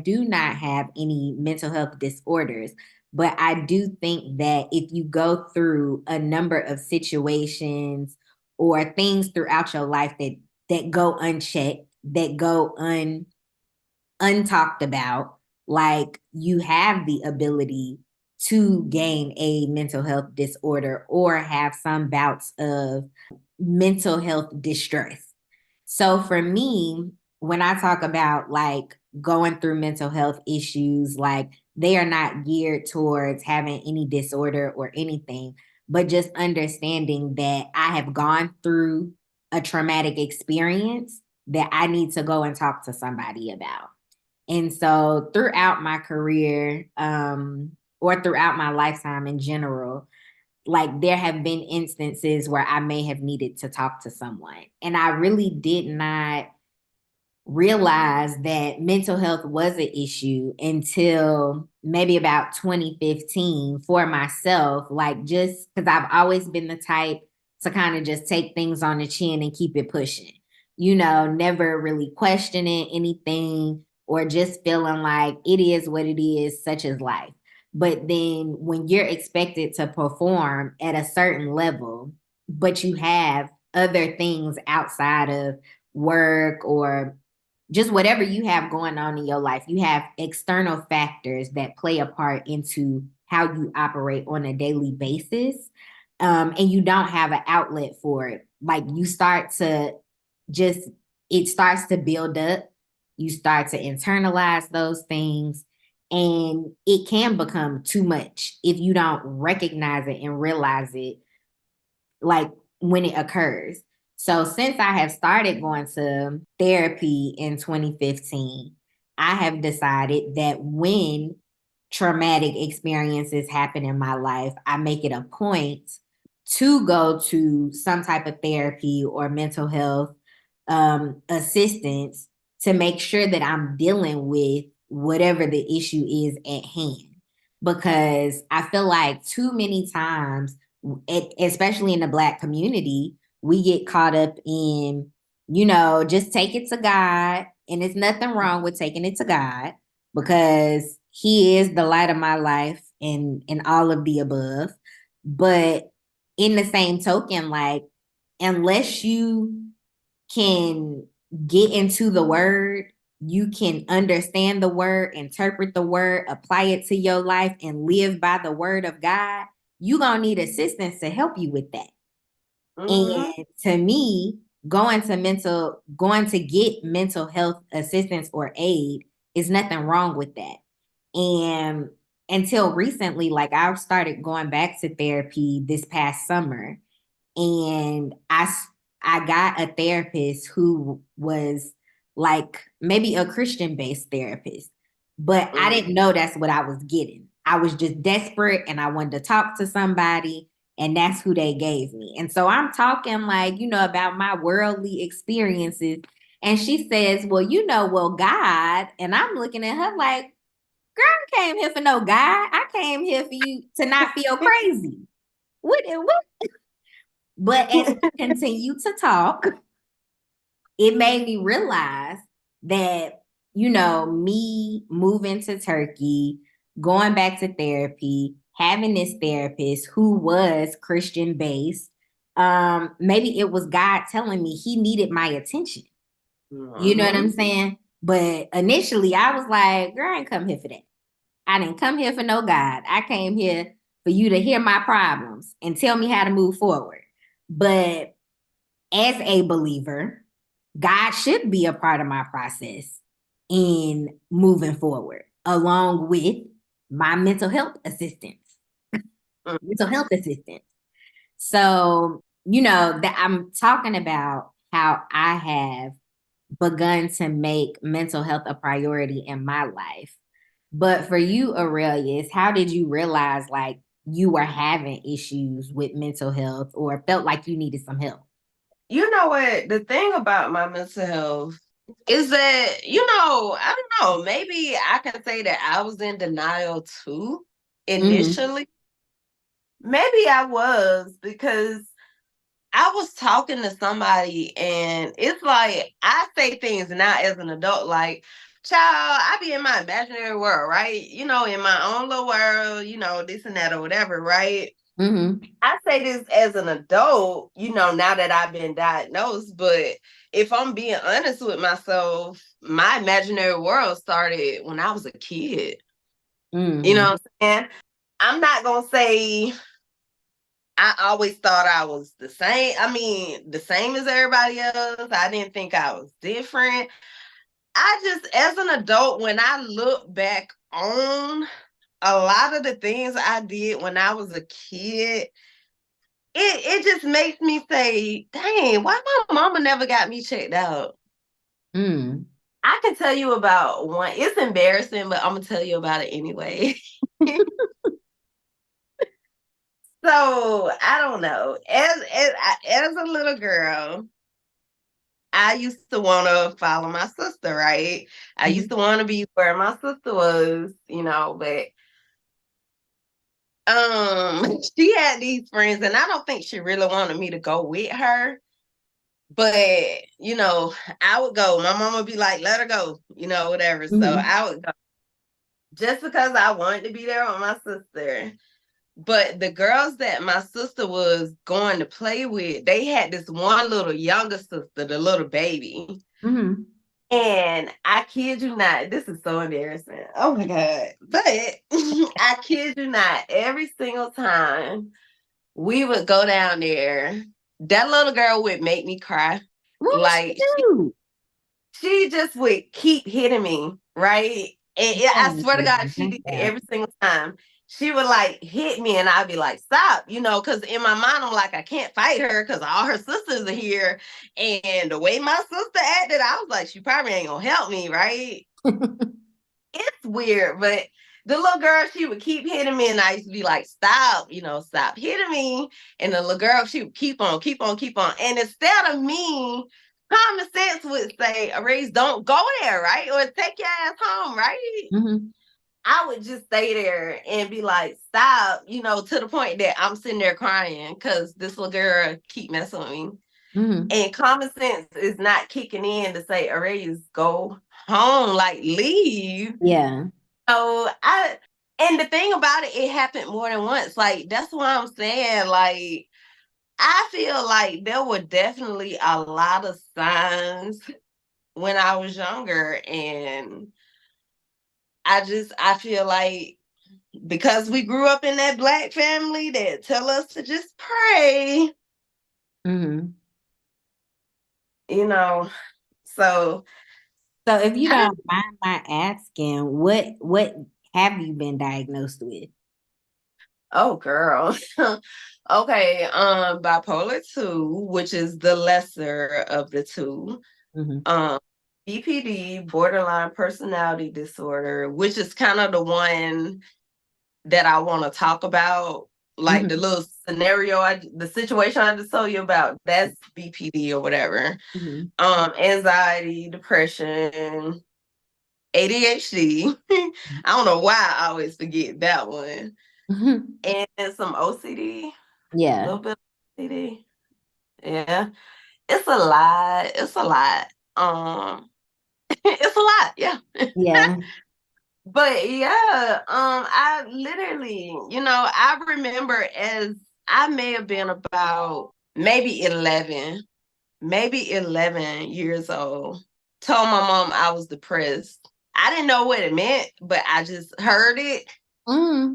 do not have any mental health disorders, but I do think that if you go through a number of situations or things throughout your life that go unchecked, that go untalked about, like you have the ability to gain a mental health disorder or have some bouts of mental health distress. So for me, when I talk about like going through mental health issues, like they are not geared towards having any disorder or anything, but just understanding that I have gone through a traumatic experience that I need to go and talk to somebody about. And so throughout my career, or throughout my lifetime in general, like there have been instances where I may have needed to talk to someone. And I really did not realize that mental health was an issue until maybe about 2015 for myself, like just because I've always been the type to kind of just take things on the chin and keep it pushing, never really questioning anything, or just feeling like it is what it is, such as life. But then when you're expected to perform at a certain level, but you have other things outside of work or just whatever you have going on in your life, you have external factors that play a part into how you operate on a daily basis. And you don't have an outlet for it. Like you start to just, it starts to build up. You start to internalize those things, and it can become too much if you don't recognize it and realize it, like when it occurs. So since I have started going to therapy in 2015, I have decided that when traumatic experiences happen in my life, I make it a point to go to some type of therapy or mental health assistance to make sure that I'm dealing with whatever the issue is at hand. Because I feel like too many times, especially in the Black community, we get caught up in, just take it to God. And there's nothing wrong with taking it to God because He is the light of my life and all of the above. But in the same token, like, unless you can get into the word, you can understand the word, interpret the word, apply it to your life, and live by the word of God, you're going to need assistance to help you with that. Mm-hmm. And to me, going to get mental health assistance or aid is nothing wrong with that. And until recently, like I've started going back to therapy this past summer, and I got a therapist who was like maybe a Christian based therapist, but I didn't know that's what I was getting. I was just desperate and I wanted to talk to somebody, and that's who they gave me. And so I'm talking like, about my worldly experiences, and she says, well, God. And I'm looking at her like, girl, I came here for no God. I came here for you to not feel crazy. What? But as we continue to talk, it made me realize that, me moving to Turkey, going back to therapy, having this therapist who was Christian based, maybe it was God telling me He needed my attention. You know what I'm saying? But initially I was like, girl, I ain't come here for that. I didn't come here for no God. I came here for you to hear my problems and tell me how to move forward. But as a believer, God should be a part of my process in moving forward, along with my mental health assistance. So, that I'm talking about how I have begun to make mental health a priority in my life. But for you, Arailyus, how did you realize like you were having issues with mental health or felt like you needed some help? You know what? The thing about my mental health is that, I don't know, maybe I can say that I was in denial too Mm-hmm. initially. Maybe I was because I was talking to somebody and it's like I say things now as an adult, like, child, I be in my imaginary world, right? In my own little world, this and that or whatever, right? Mm-hmm. I say this as an adult, now that I've been diagnosed, but if I'm being honest with myself, my imaginary world started when I was a kid. You Mm-hmm. know what I'm saying? I'm not going to say I always thought I was the same. I mean, the same as everybody else. I didn't think I was different. I just, as an adult, when I look back on a lot of the things I did when I was a kid, it just makes me say, dang, why my mama never got me checked out? Mm. I can tell you about one. It's embarrassing, but I'm gonna tell you about it anyway. So I don't know. As a little girl, I used to want to follow my sister, right? I used to want to be where my sister was, but she had these friends, and I don't think she really wanted me to go with her. But, I would go. My mom would be like, let her go, whatever. So Mm-hmm. I would go just because I wanted to be there with my sister. But the girls that my sister was going to play with, they had this one little younger sister, the little baby. Mm-hmm. And I kid you not, this is so embarrassing. Oh my God. But I kid you not, every single time we would go down there, that little girl would make me cry. What would she Like do? she just would keep hitting me, right? And I Oh swear to God, she my did it God. every single time. She would like hit me, and I'd be like, "Stop!" Because in my mind, I'm like, I can't fight her because all her sisters are here, and the way my sister acted, I was like, she probably ain't gonna help me, right? It's weird, but the little girl, she would keep hitting me, and I used to be like, "Stop! Stop hitting me!" And the little girl, she would keep on, keep on, keep on, and instead of me common sense would say, Arailyus, don't go there, right? Or take your ass home, right? Mm-hmm. I would just stay there and be like, stop, to the point that I'm sitting there crying because this little girl keep messing with me. Mm-hmm. And common sense is not kicking in to say, Arailyus, go home, like leave. Yeah. So and the thing about it, it happened more than once. Like, that's why I'm saying, like, I feel like there were definitely a lot of signs when I was younger. And I feel like because we grew up in that Black family that tell us to just pray, Mm-hmm. you know. So So if you I just, don't mind my asking, what have you been diagnosed with? oh girl. Okay, bipolar 2, which is the lesser of the two. Mm-hmm. Um, BPD, borderline personality disorder, which is kind of the one that I want to talk about, like the Mm-hmm. little scenario, the situation I just told you about, that's BPD or whatever. Mm-hmm. Anxiety, depression, ADHD. I don't know why I always forget that one. Mm-hmm. And some OCD, a Yeah. little bit of OCD. Yeah. It's a lot. It's a lot. It's a lot, yeah. Yeah. But yeah, I literally, I remember as I may have been about maybe 11 years old, told my mom I was depressed. I didn't know what it meant, but I just heard it. Mm-hmm.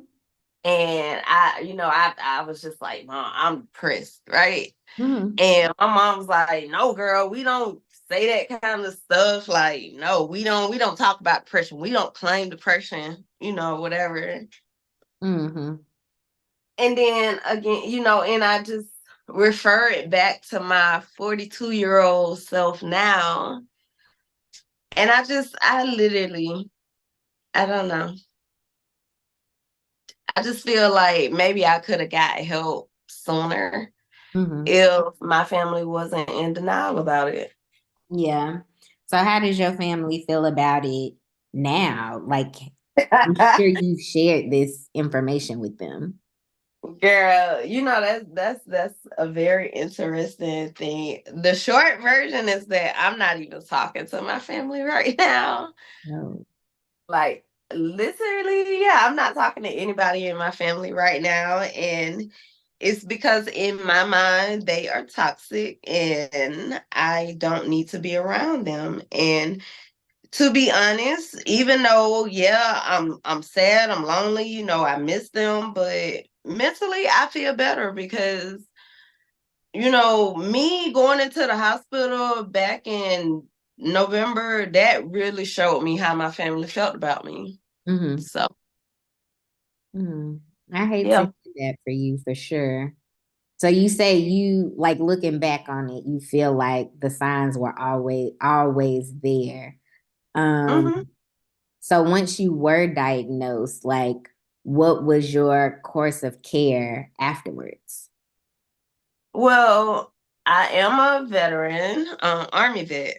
And I was just like, Mom, I'm depressed, right? Mm-hmm. And my mom was like, no, girl, we don't say that kind of stuff. Like, no, we don't talk about depression. We don't claim depression, whatever. Mm-hmm. And then again, and I just refer it back to my 42-year-old self now. And I literally, I don't know. I just feel like maybe I could have got help sooner Mm-hmm. if my family wasn't in denial about it. Yeah. So how does your family feel about it now? Like, I'm sure you've shared this information with them. Girl, that's a very interesting thing. The short version is that I'm not even talking to my family right now. Oh. Like literally, yeah, I'm not talking to anybody in my family right now. And it's because in my mind they are toxic and I don't need to be around them. And to be honest, even though yeah, I'm sad, I'm lonely, I miss them, but mentally I feel better because me going into the hospital back in November, that really showed me how my family felt about me. Mm-hmm. So, Mm-hmm. I hate to yeah. hear that for you for sure. So you say you like looking back on it, you feel like the signs were always there. Um, hmm so once you were diagnosed, like what was your course of care afterwards? Well, I am a veteran, Army vet.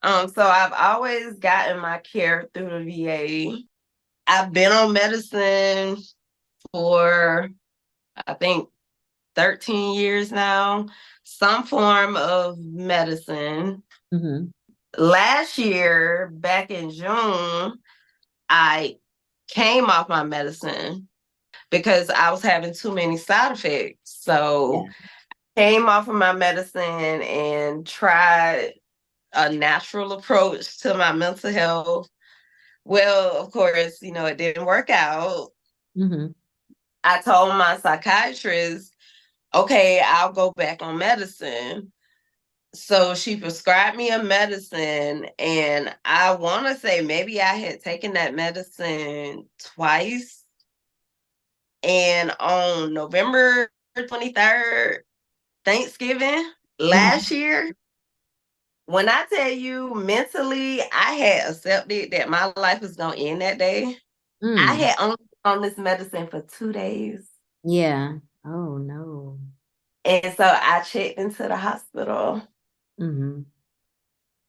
So I've always gotten my care through the VA. I've been on medicine for I think 13 years now. some form of medicine. Mm-hmm. Last year, back in June, I came off my medicine because I was having too many side effects. So Yeah. came off of my medicine and tried a natural approach to my mental health. Well, of course, it didn't work out. Mm-hmm. I told my psychiatrist, okay, I'll go back on medicine. So she prescribed me a medicine, and I want to say maybe I had taken that medicine twice. And on November 23rd, Thanksgiving Mm-hmm. last year, when I tell you mentally, I had accepted that my life was going to end that day. I Mm. had only been on this medicine for 2 days. Yeah. Oh no. And so I checked into the hospital. Mm-hmm.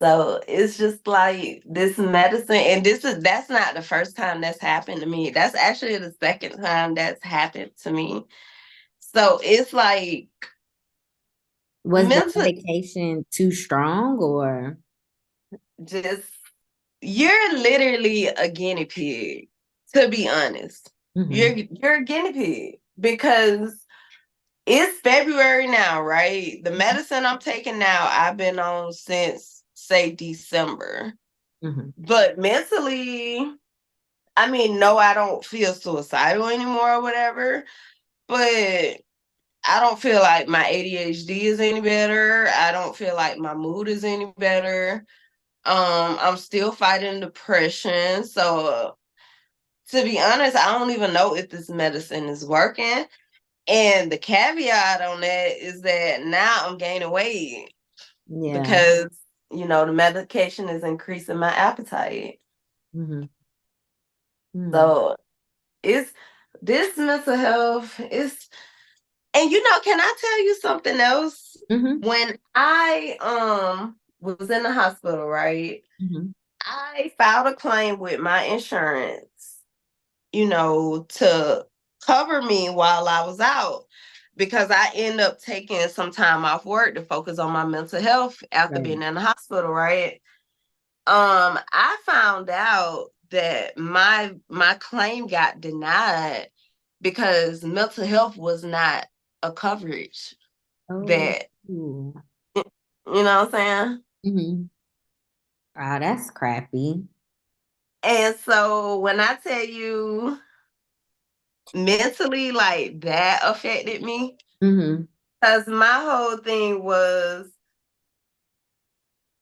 So it's just like this medicine, and that's not the first time that's happened to me. That's actually the second time that's happened to me. So it's like Was the mental, medication too strong or? just you're literally a guinea pig, to be honest. Mm-hmm. You're a guinea pig because it's February now, right? The medicine I'm taking now, I've been on since say December. Mm-hmm. But mentally, I mean, no, I don't feel suicidal anymore or whatever, but I don't feel like my ADHD is any better. I don't feel like my mood is any better. I'm still fighting depression. So to be honest, I don't even know if this medicine is working. And the caveat on that is that now I'm gaining weight Yeah. because, the medication is increasing my appetite. Mm-hmm. Mm. So it's this mental health is, and can I tell you something else? Mm-hmm. When I was in the hospital, right? Mm-hmm. I filed a claim with my insurance, to cover me while I was out because I ended up taking some time off work to focus on my mental health after Right. being in the hospital, right? I found out that my claim got denied because mental health was not a coverage Oh. that, Ooh. you know what I'm saying? Mm-hmm. Oh, that's crappy. And so when I tell you mentally, like that affected me, Mm-hmm. because my whole thing was,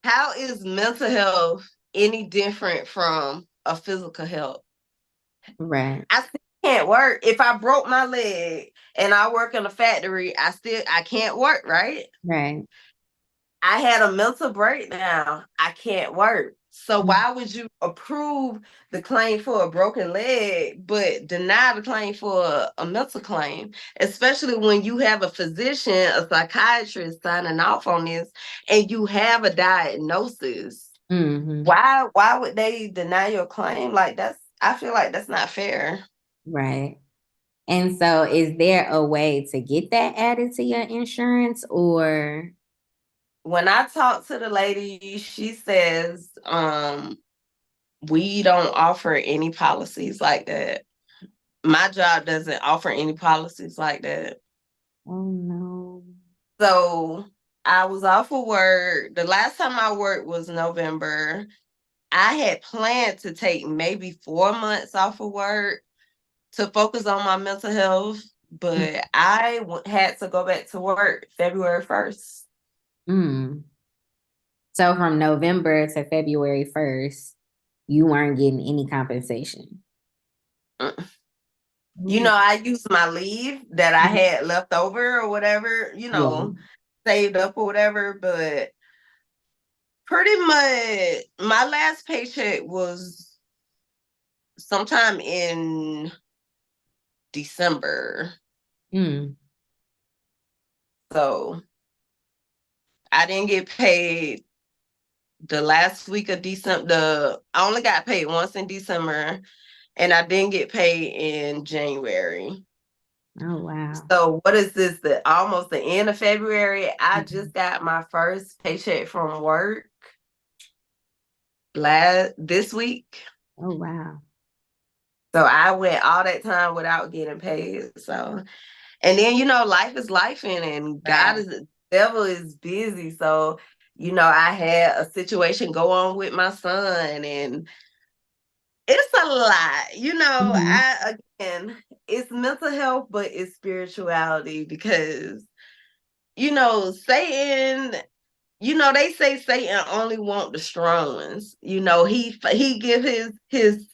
how is mental health any different from a physical health? Right. I still can't work. If I broke my leg and I work in a factory, I can't work, right? Right. I had a mental breakdown. I can't work. So Mm-hmm. why would you approve the claim for a broken leg, but deny the claim for a mental claim? Especially when you have a physician, a psychiatrist signing off on this, and you have a diagnosis. Mm-hmm. Why would they deny your claim? Like I feel like that's not fair. Right. And so is there a way to get that added to your insurance or? When I talk to the lady, she says, we don't offer any policies like that. My job doesn't offer any policies like that. Oh no. So I was off of work. The last time I worked was November. I had planned to take maybe 4 months off of work to focus on my mental health, but I had to go back to work February 1st. Mm. So from November to February 1st, you weren't getting any compensation. Mm. Ooh. I used my leave that I Mhm. had left over or whatever, Yeah. saved up or whatever, but pretty much my last paycheck was sometime in December. Mm. So I didn't get paid the last week of December. I only got paid once in December, and I didn't get paid in January. Oh, wow. So what is this? Almost the end of February. I Mhm. just got my first paycheck from work last this week. Oh, wow. So I went all that time without getting paid. So and then life is life and Right. devil is busy. So, I had a situation go on with my son and it's a lot. Mhm. I again, it's mental health, but it's spirituality because Satan, they say Satan only want the strong ones. He give his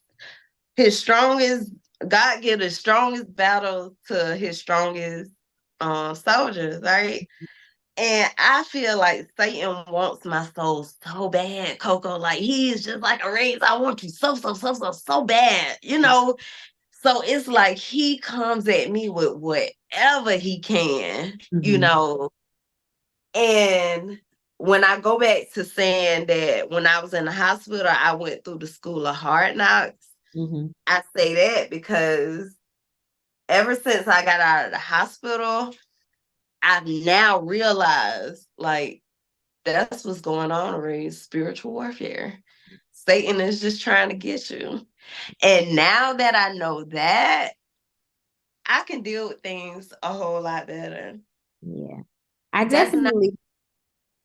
strongest, God give the strongest battle to his strongest soldiers, right? And I feel like Satan wants my soul so bad, Coco. Like he is just like Arailyus. I want you so bad. So it's like he comes at me with whatever he can, Mhm. And when I go back to saying that when I was in the hospital, I went through the school of hard knocks. Mhm. I say that because ever since I got out of the hospital, I've now realized like that's what's going on, Ray. Spiritual warfare. Satan is just trying to get you. And now that I know that, I can deal with things a whole lot better. Yeah. I That's not, definitely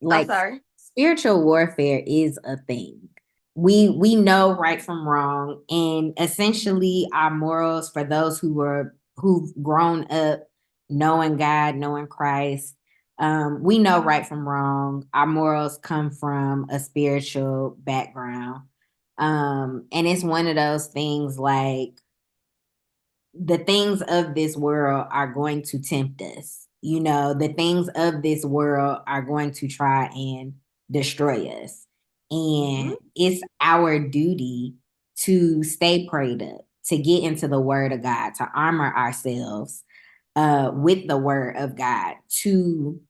I'm like sorry. spiritual warfare is a thing. We know right from wrong, and essentially our morals for those who've grown up knowing God, knowing Christ. We know right from wrong. Our morals come from a spiritual background. And it's one of those things like the things of this world are going to tempt us. The things of this world are going to try and destroy us. Mm-hmm. And it's our duty to stay prayed up, to get into the word of God, to armor ourselves with the word of God, to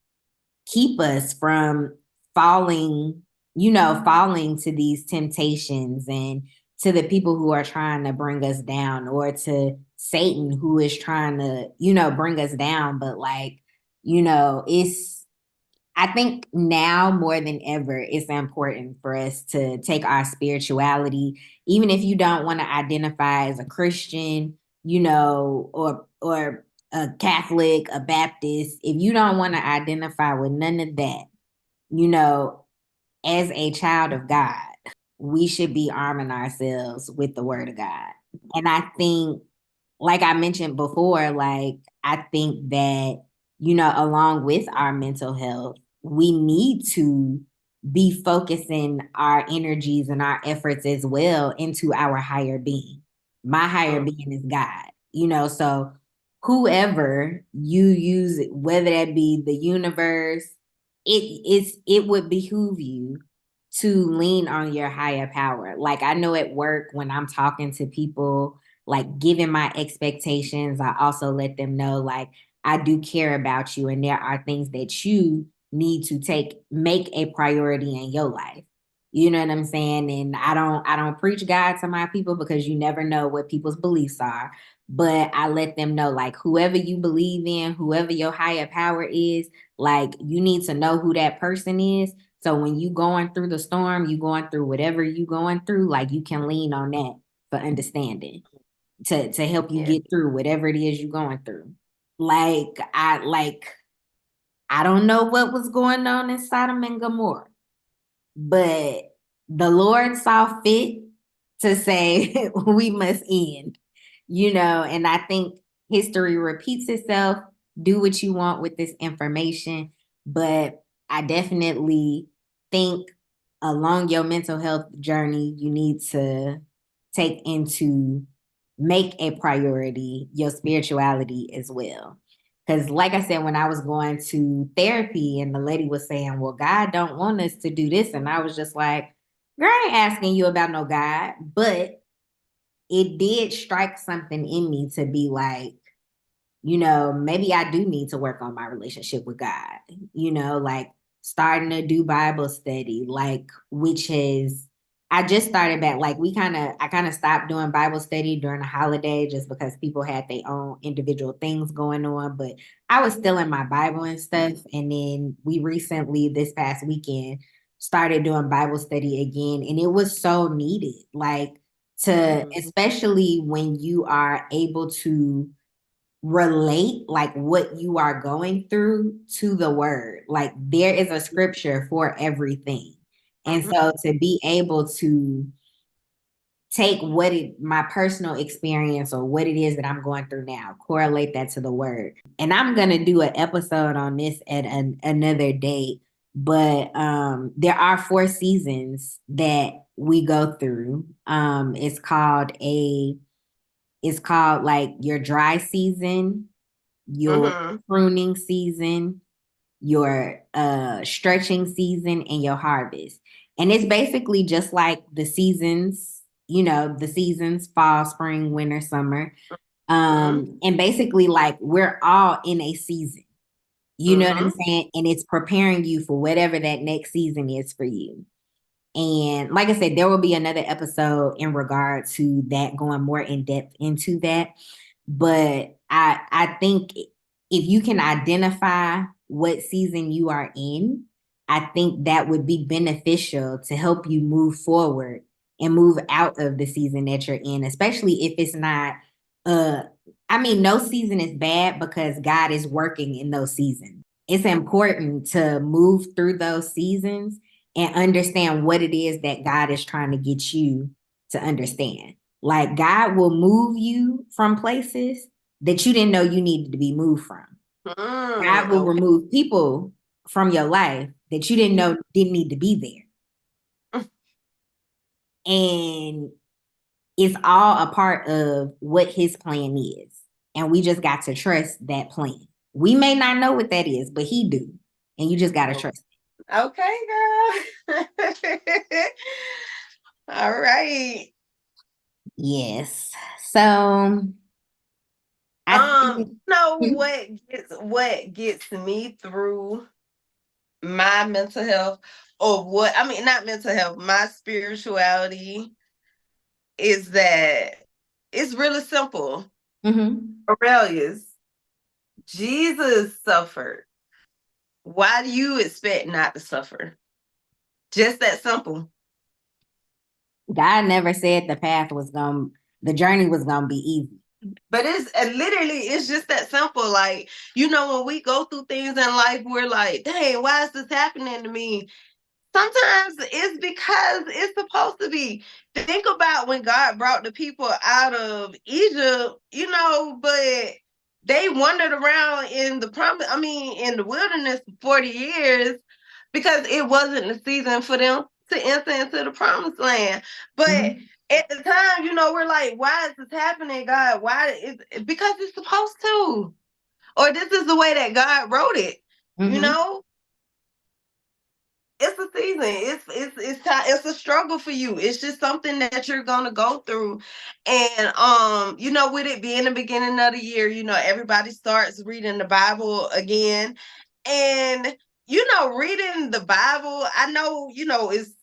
keep us from falling, falling to these temptations and to the people who are trying to bring us down or to Satan who is trying to, bring us down. But like, it's, I think now more than ever, it's important for us to take our spirituality, even if you don't want to identify as a Christian, or a Catholic, a Baptist. If you don't want to identify with none of that, you know, as a child of God, we should be arming ourselves with the word of God. And I think, like I mentioned before, like I think that, along with our mental health, we need to be focusing our energies and our efforts as well into our higher being. My higher Mm. being is God, so whoever you use, whether that be the universe, it would behoove you to lean on your higher power. Like I know at work when I'm talking to people, like giving my expectations, I also let them know like I do care about you and there are things that you need to make a priority in your life. You know what I'm saying? And I don't preach God to my people because you never know what people's beliefs are. But I let them know like whoever you believe in, whoever your higher power is, like you need to know who that person is. So when you going through the storm, you going through whatever you going through, like you can lean on that for understanding to help you Yeah. get through whatever it is you're going through. Like I don't know what was going on in Sodom and Gomorrah, but the Lord saw fit to say we must end, and I think history repeats itself. Do what you want with this information, but I definitely think along your mental health journey, you need to take into make a priority your spirituality as well. Because like I said, when I was going to therapy and the lady was saying, well, God don't want us to do this. And I was just like, girl, I ain't asking you about no God. But it did strike something in me to be like, maybe I do need to work on my relationship with God, like starting to do Bible study, like which has I just started back. Like I kind of stopped doing Bible study during the holiday just because people had their own individual things going on. But I was still in my Bible and stuff. And then we recently, this past weekend, started doing Bible study again. And it was so needed. Like especially when you are able to relate like what you are going through to the word. Like there is a scripture for everything. And so to be able to take my personal experience or what it is that I'm going through now, correlate that to the word. And I'm going to do an episode on this at another date, but there are 4 seasons that we go through. It's called like your dry season, your pruning season, your stretching season, and your harvest. And it's basically just like the seasons, the seasons, fall, spring, winter, summer. And basically like we're all in a season. You know what I'm saying? And it's preparing you for whatever that next season is for you. And like I said, there will be another episode in regard to that, going more in depth into that. But I think if you can identify what season you are in, I think that would be beneficial to help you move forward and move out of the season that you're in, especially if it's not no season is bad because God is working in those seasons. It's important to move through those seasons and understand what it is that God is trying to get you to understand. Like God will move you from places that you didn't know you needed to be moved from. God will remove people from your life that you didn't know didn't need to be there. And it's all a part of what his plan is. And we just got to trust that plan. We may not know what that is, but he do. And you just got to trust it. Okay, girl. All right. Yes. So what gets me through my mental health, or not mental health, my spirituality, is that it's really simple. Arailyus, Jesus suffered. Why do you expect not to suffer? Just that simple. God never said the journey was gonna be easy. But it's just that simple. Like, when we go through things in life, we're like, dang, why is this happening to me? Sometimes it's because it's supposed to be. Think about when God brought the people out of Egypt, but they wandered around in the wilderness for 40 years because it wasn't the season for them to enter into the promised land. But at the time, we're like, why is this happening, God? Because it's supposed to. Or this is the way that God wrote it, It's a season. It's a struggle for you. It's just something that you're gonna go through. And with it being the beginning of the year, everybody starts reading the Bible again. And reading the Bible, I know, is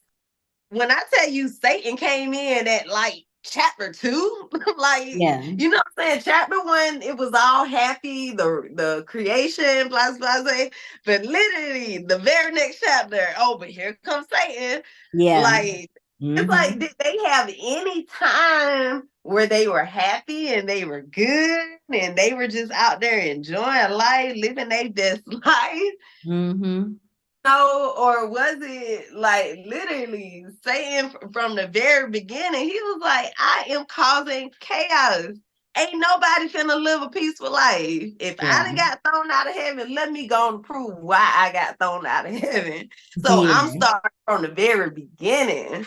when I tell you Satan came in at like chapter 2, like, what I'm saying? Chapter 1, it was all happy, the creation, blah, blah, blah. But literally the very next chapter, but here comes Satan. Yeah. Like, it's like, did they have any time where they were happy and they were good and they were just out there enjoying life, living their best life? No, or was it like literally saying from the very beginning, he was like, I am causing chaos. Ain't nobody finna live a peaceful life. If I done got thrown out of heaven, let me go and prove why I got thrown out of heaven. So I'm starting from the very beginning,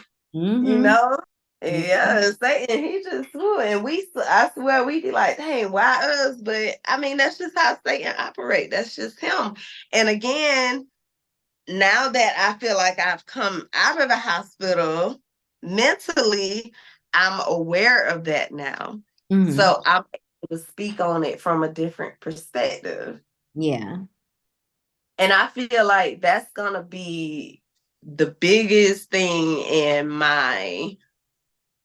Yeah, Satan, he just flew. And I swear, we be like, dang, why us? But that's just how Satan operates. That's just him. And again, now that I feel like I've come out of the hospital mentally, I'm aware of that now. So I'm able to speak on it from a different perspective. Yeah. And I feel like that's going to be the biggest thing in my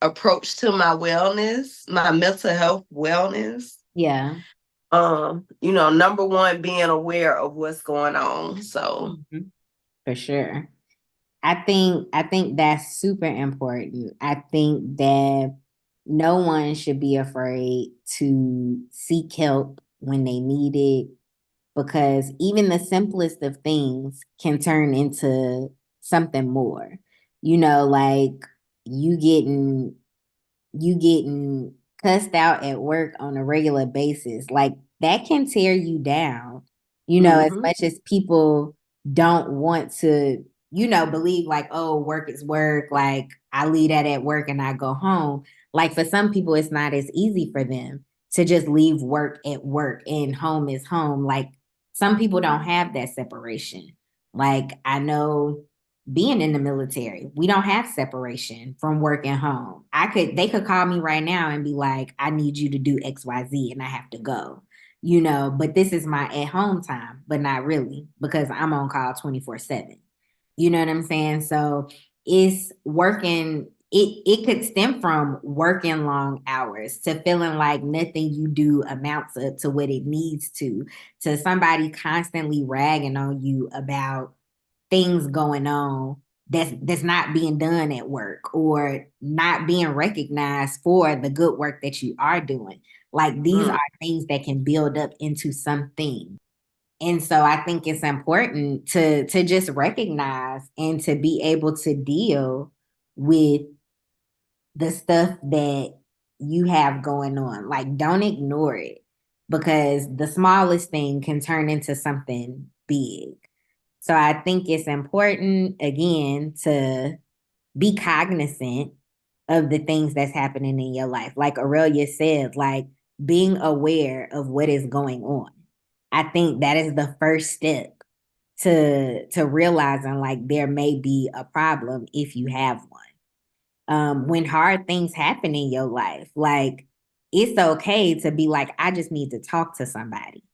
approach to my wellness, my mental health wellness. Yeah. Number one, being aware of what's going on. So For sure. I think that's super important. I think that no one should be afraid to seek help when they need it, because even the simplest of things can turn into something more. Like you getting you getting cussed out at work on a regular basis, like that can tear you down, as much as people don't want to, believe like, oh, work is work. Like I leave that at work and I go home. Like for some people, it's not as easy for them to just leave work at work and home is home. Like some people don't have that separation. Like I know being in the military, we don't have separation from work and home. They could call me right now and be like, I need you to do XYZ and I have to go, but this is my at home time, but not really because I'm on call 24/7. You know what I'm saying? So it's working. It could stem from working long hours to feeling like nothing you do amounts to what it needs to somebody constantly ragging on you about things going on that's not being done at work or not being recognized for the good work that you are doing. Like these are things that can build up into something. And so I think it's important to just recognize and to be able to deal with the stuff that you have going on. Like don't ignore it because the smallest thing can turn into something big. So I think it's important, again, to be cognizant of the things that's happening in your life. Like Arailyus said, like being aware of what is going on. I think that is the first step to realizing like there may be a problem if you have one. When hard things happen in your life, like it's okay to be like, I just need to talk to somebody,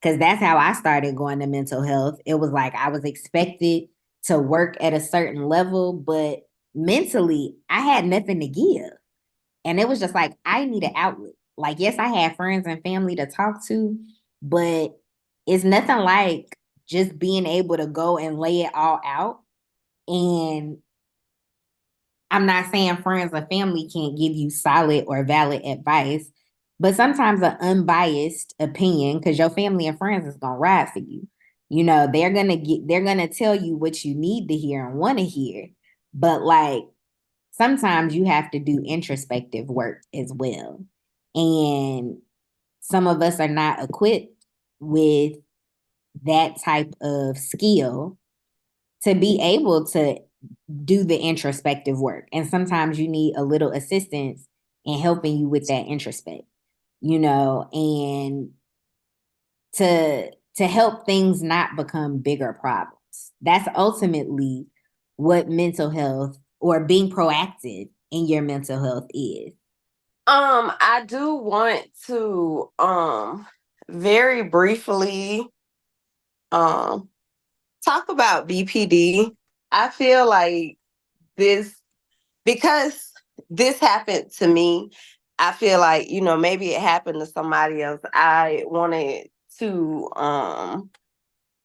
because that's how I started going to mental health. It was like I was expected to work at a certain level, but mentally, I had nothing to give. And it was just like, I need an outlet. Like, yes, I had friends and family to talk to, but it's nothing like just being able to go and lay it all out. And I'm not saying friends or family can't give you solid or valid advice, but sometimes an unbiased opinion, because your family and friends is gonna ride for you. They're gonna tell you what you need to hear and want to hear. But like sometimes you have to do introspective work as well. And some of us are not equipped with that type of skill to be able to do the introspective work. And sometimes you need a little assistance in helping you with that introspect, and to help things not become bigger problems. That's ultimately what mental health or being proactive in your mental health is. I do want to very briefly talk about BPD. I feel like this, because this happened to me, I feel like, maybe it happened to somebody else. I wanted to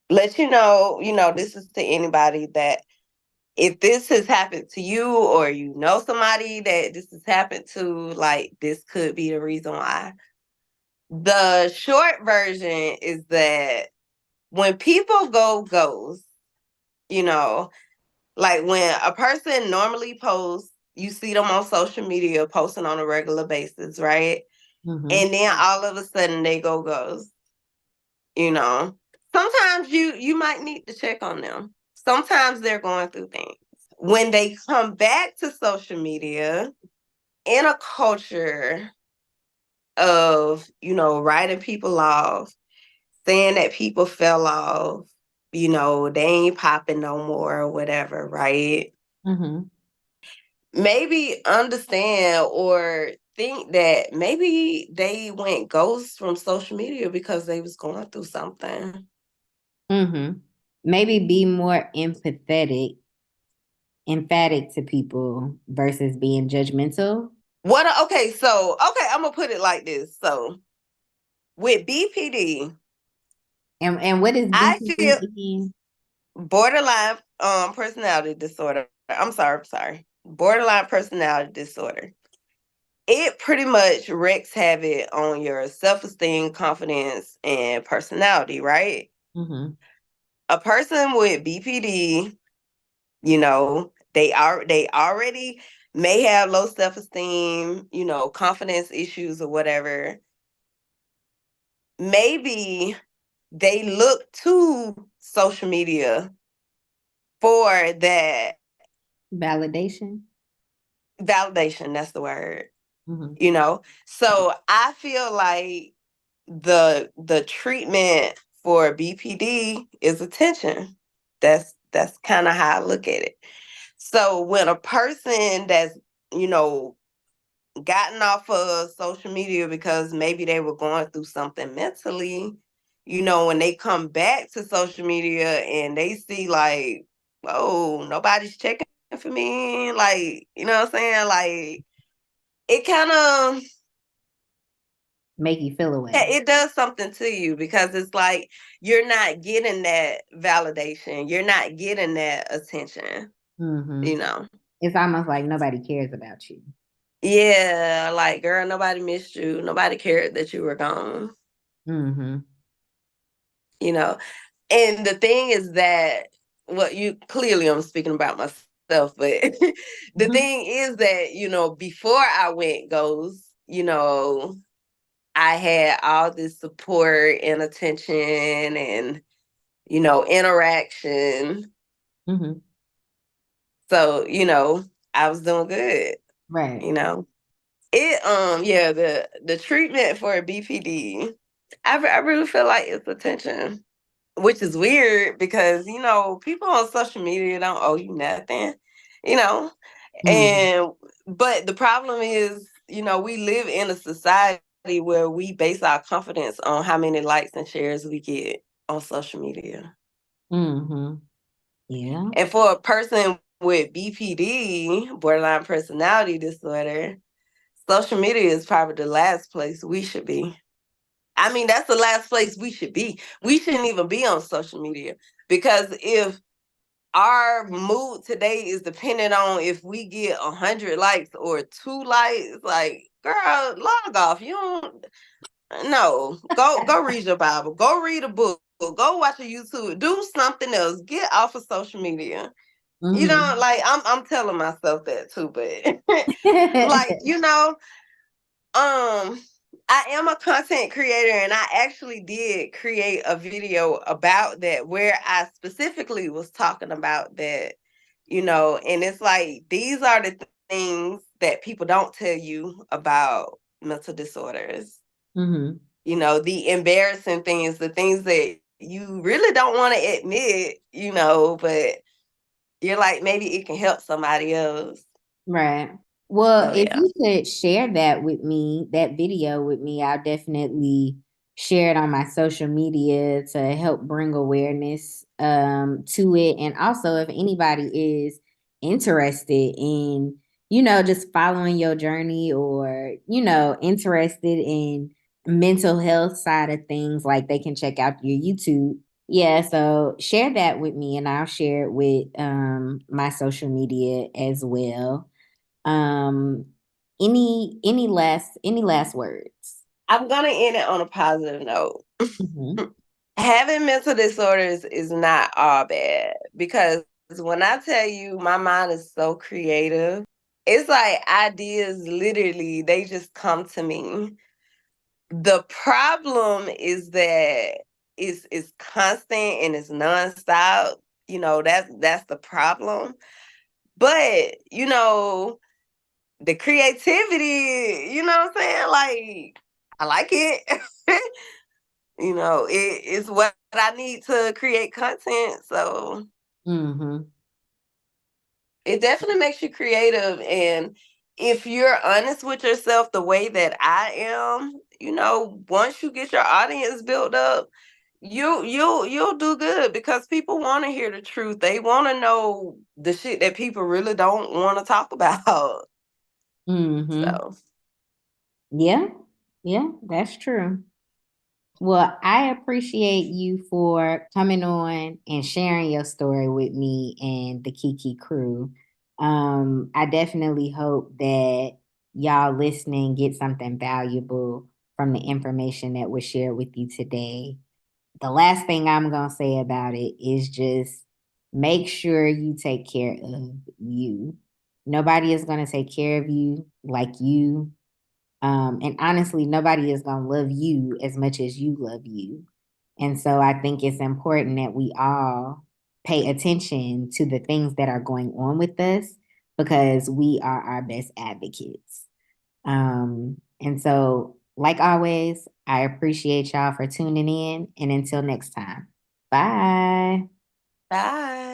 let this is to anybody that if this has happened to you or you know somebody that this has happened to, like this could be the reason why. The short version is that when people go ghost, you know, like when a person normally posts, you see them on social media posting on a regular basis, right? Mm-hmm. And then all of a sudden they go ghost. Sometimes you might need to check on them. Sometimes they're going through things. When they come back to social media in a culture of, writing people off, saying that people fell off, they ain't popping no more or whatever, right? Mm-hmm. Maybe understand or think that maybe they went ghost from social media because they was going through something. Mm-hmm. Maybe be more empathetic emphatic to people versus being judgmental? Okay, I'm gonna put it like this. So with BPD, And what is I BPD feel again? borderline personality disorder. I'm sorry. Borderline personality disorder. It pretty much wreaks havoc on your self-esteem, confidence, and personality, right? Mm-hmm. A person with BPD, they already may have low self-esteem, confidence issues or whatever. Maybe they look to social media for that Validation. validation. That's the word. Mm-hmm. So I feel like the treatment for BPD is attention. That's kind of how I look at it. So when a person that's you know gotten off of social media because maybe they were going through something mentally, when they come back to social media and they see like, oh, nobody's checking for me, like, you know what I'm saying? Like, it kind of Make you feel away. it does something to you because it's like you're not getting that validation, you're not getting that attention, Mm-hmm. you know. It's almost like nobody cares about you. Yeah, like girl, nobody missed you, nobody cared that you were gone, Mm-hmm. you know. And the thing is that, well, you clearly, I'm speaking about myself, but the Mm-hmm. thing is that, before I went ghost, I had all this support and attention and, interaction. Mm-hmm. So, I was doing good, Right. you know. Yeah, the treatment for BPD, I really feel like it's attention, which is weird because people on social media don't owe you nothing, you know. Mm-hmm. And but the problem is, we live in a society where we base our confidence on how many likes and shares we get on social media. Mm-hmm. Yeah. And for a person with BPD, borderline personality disorder, social media is probably the last place we should be. I mean, that's the last place we should be. We shouldn't even be on social media because if our mood today is dependent on if we get 100 likes or 2 likes, like, girl, log off. You don't. No, go read your Bible. Go read a book. Go watch a YouTube. Do something else. Get off of social media. Mm-hmm. Like I'm telling myself that too, but like I am a content creator and I actually did create a video about that where I specifically was talking about that, and it's like these are the things that people don't tell you about mental disorders. Mm-hmm. The embarrassing things, the things that you really don't want to admit, but you're like, maybe it can help somebody else. Right. Well, So if yeah. you could share that with me, that video with me, I'll definitely share it on my social media to help bring awareness to it. And also if anybody is interested in, just following your journey or, interested in mental health side of things, like they can check out your YouTube. Yeah, so share that with me and I'll share it with my social media as well. Um, any last words? I'm gonna end it on a positive note. Mm-hmm. Having mental disorders is not all bad because when I tell you my mind is so creative, it's like ideas literally they just come to me. The problem is that it's constant and it's nonstop. That's the problem. But the creativity, you know what I'm saying? Like I like it. It's what I need to create content. So Mm-hmm. it definitely makes you creative. And if you're honest with yourself the way that I am, once you get your audience built up, You'll do good because people want to hear the truth. They want to know the shit that people really don't want to talk about. Mm-hmm. So Yeah. Yeah, that's true. Well, I appreciate you for coming on and sharing your story with me and the KiKi crew. I definitely hope that y'all listening get something valuable from the information that was shared with you today. The last thing I'm going to say about it is just make sure you take care of you. Nobody is going to take care of you like you. And honestly, nobody is going to love you as much as you love you. And so I think it's important that we all pay attention to the things that are going on with us because we are our best advocates. And so, like always, I appreciate y'all for tuning in. And until next time, bye. bye.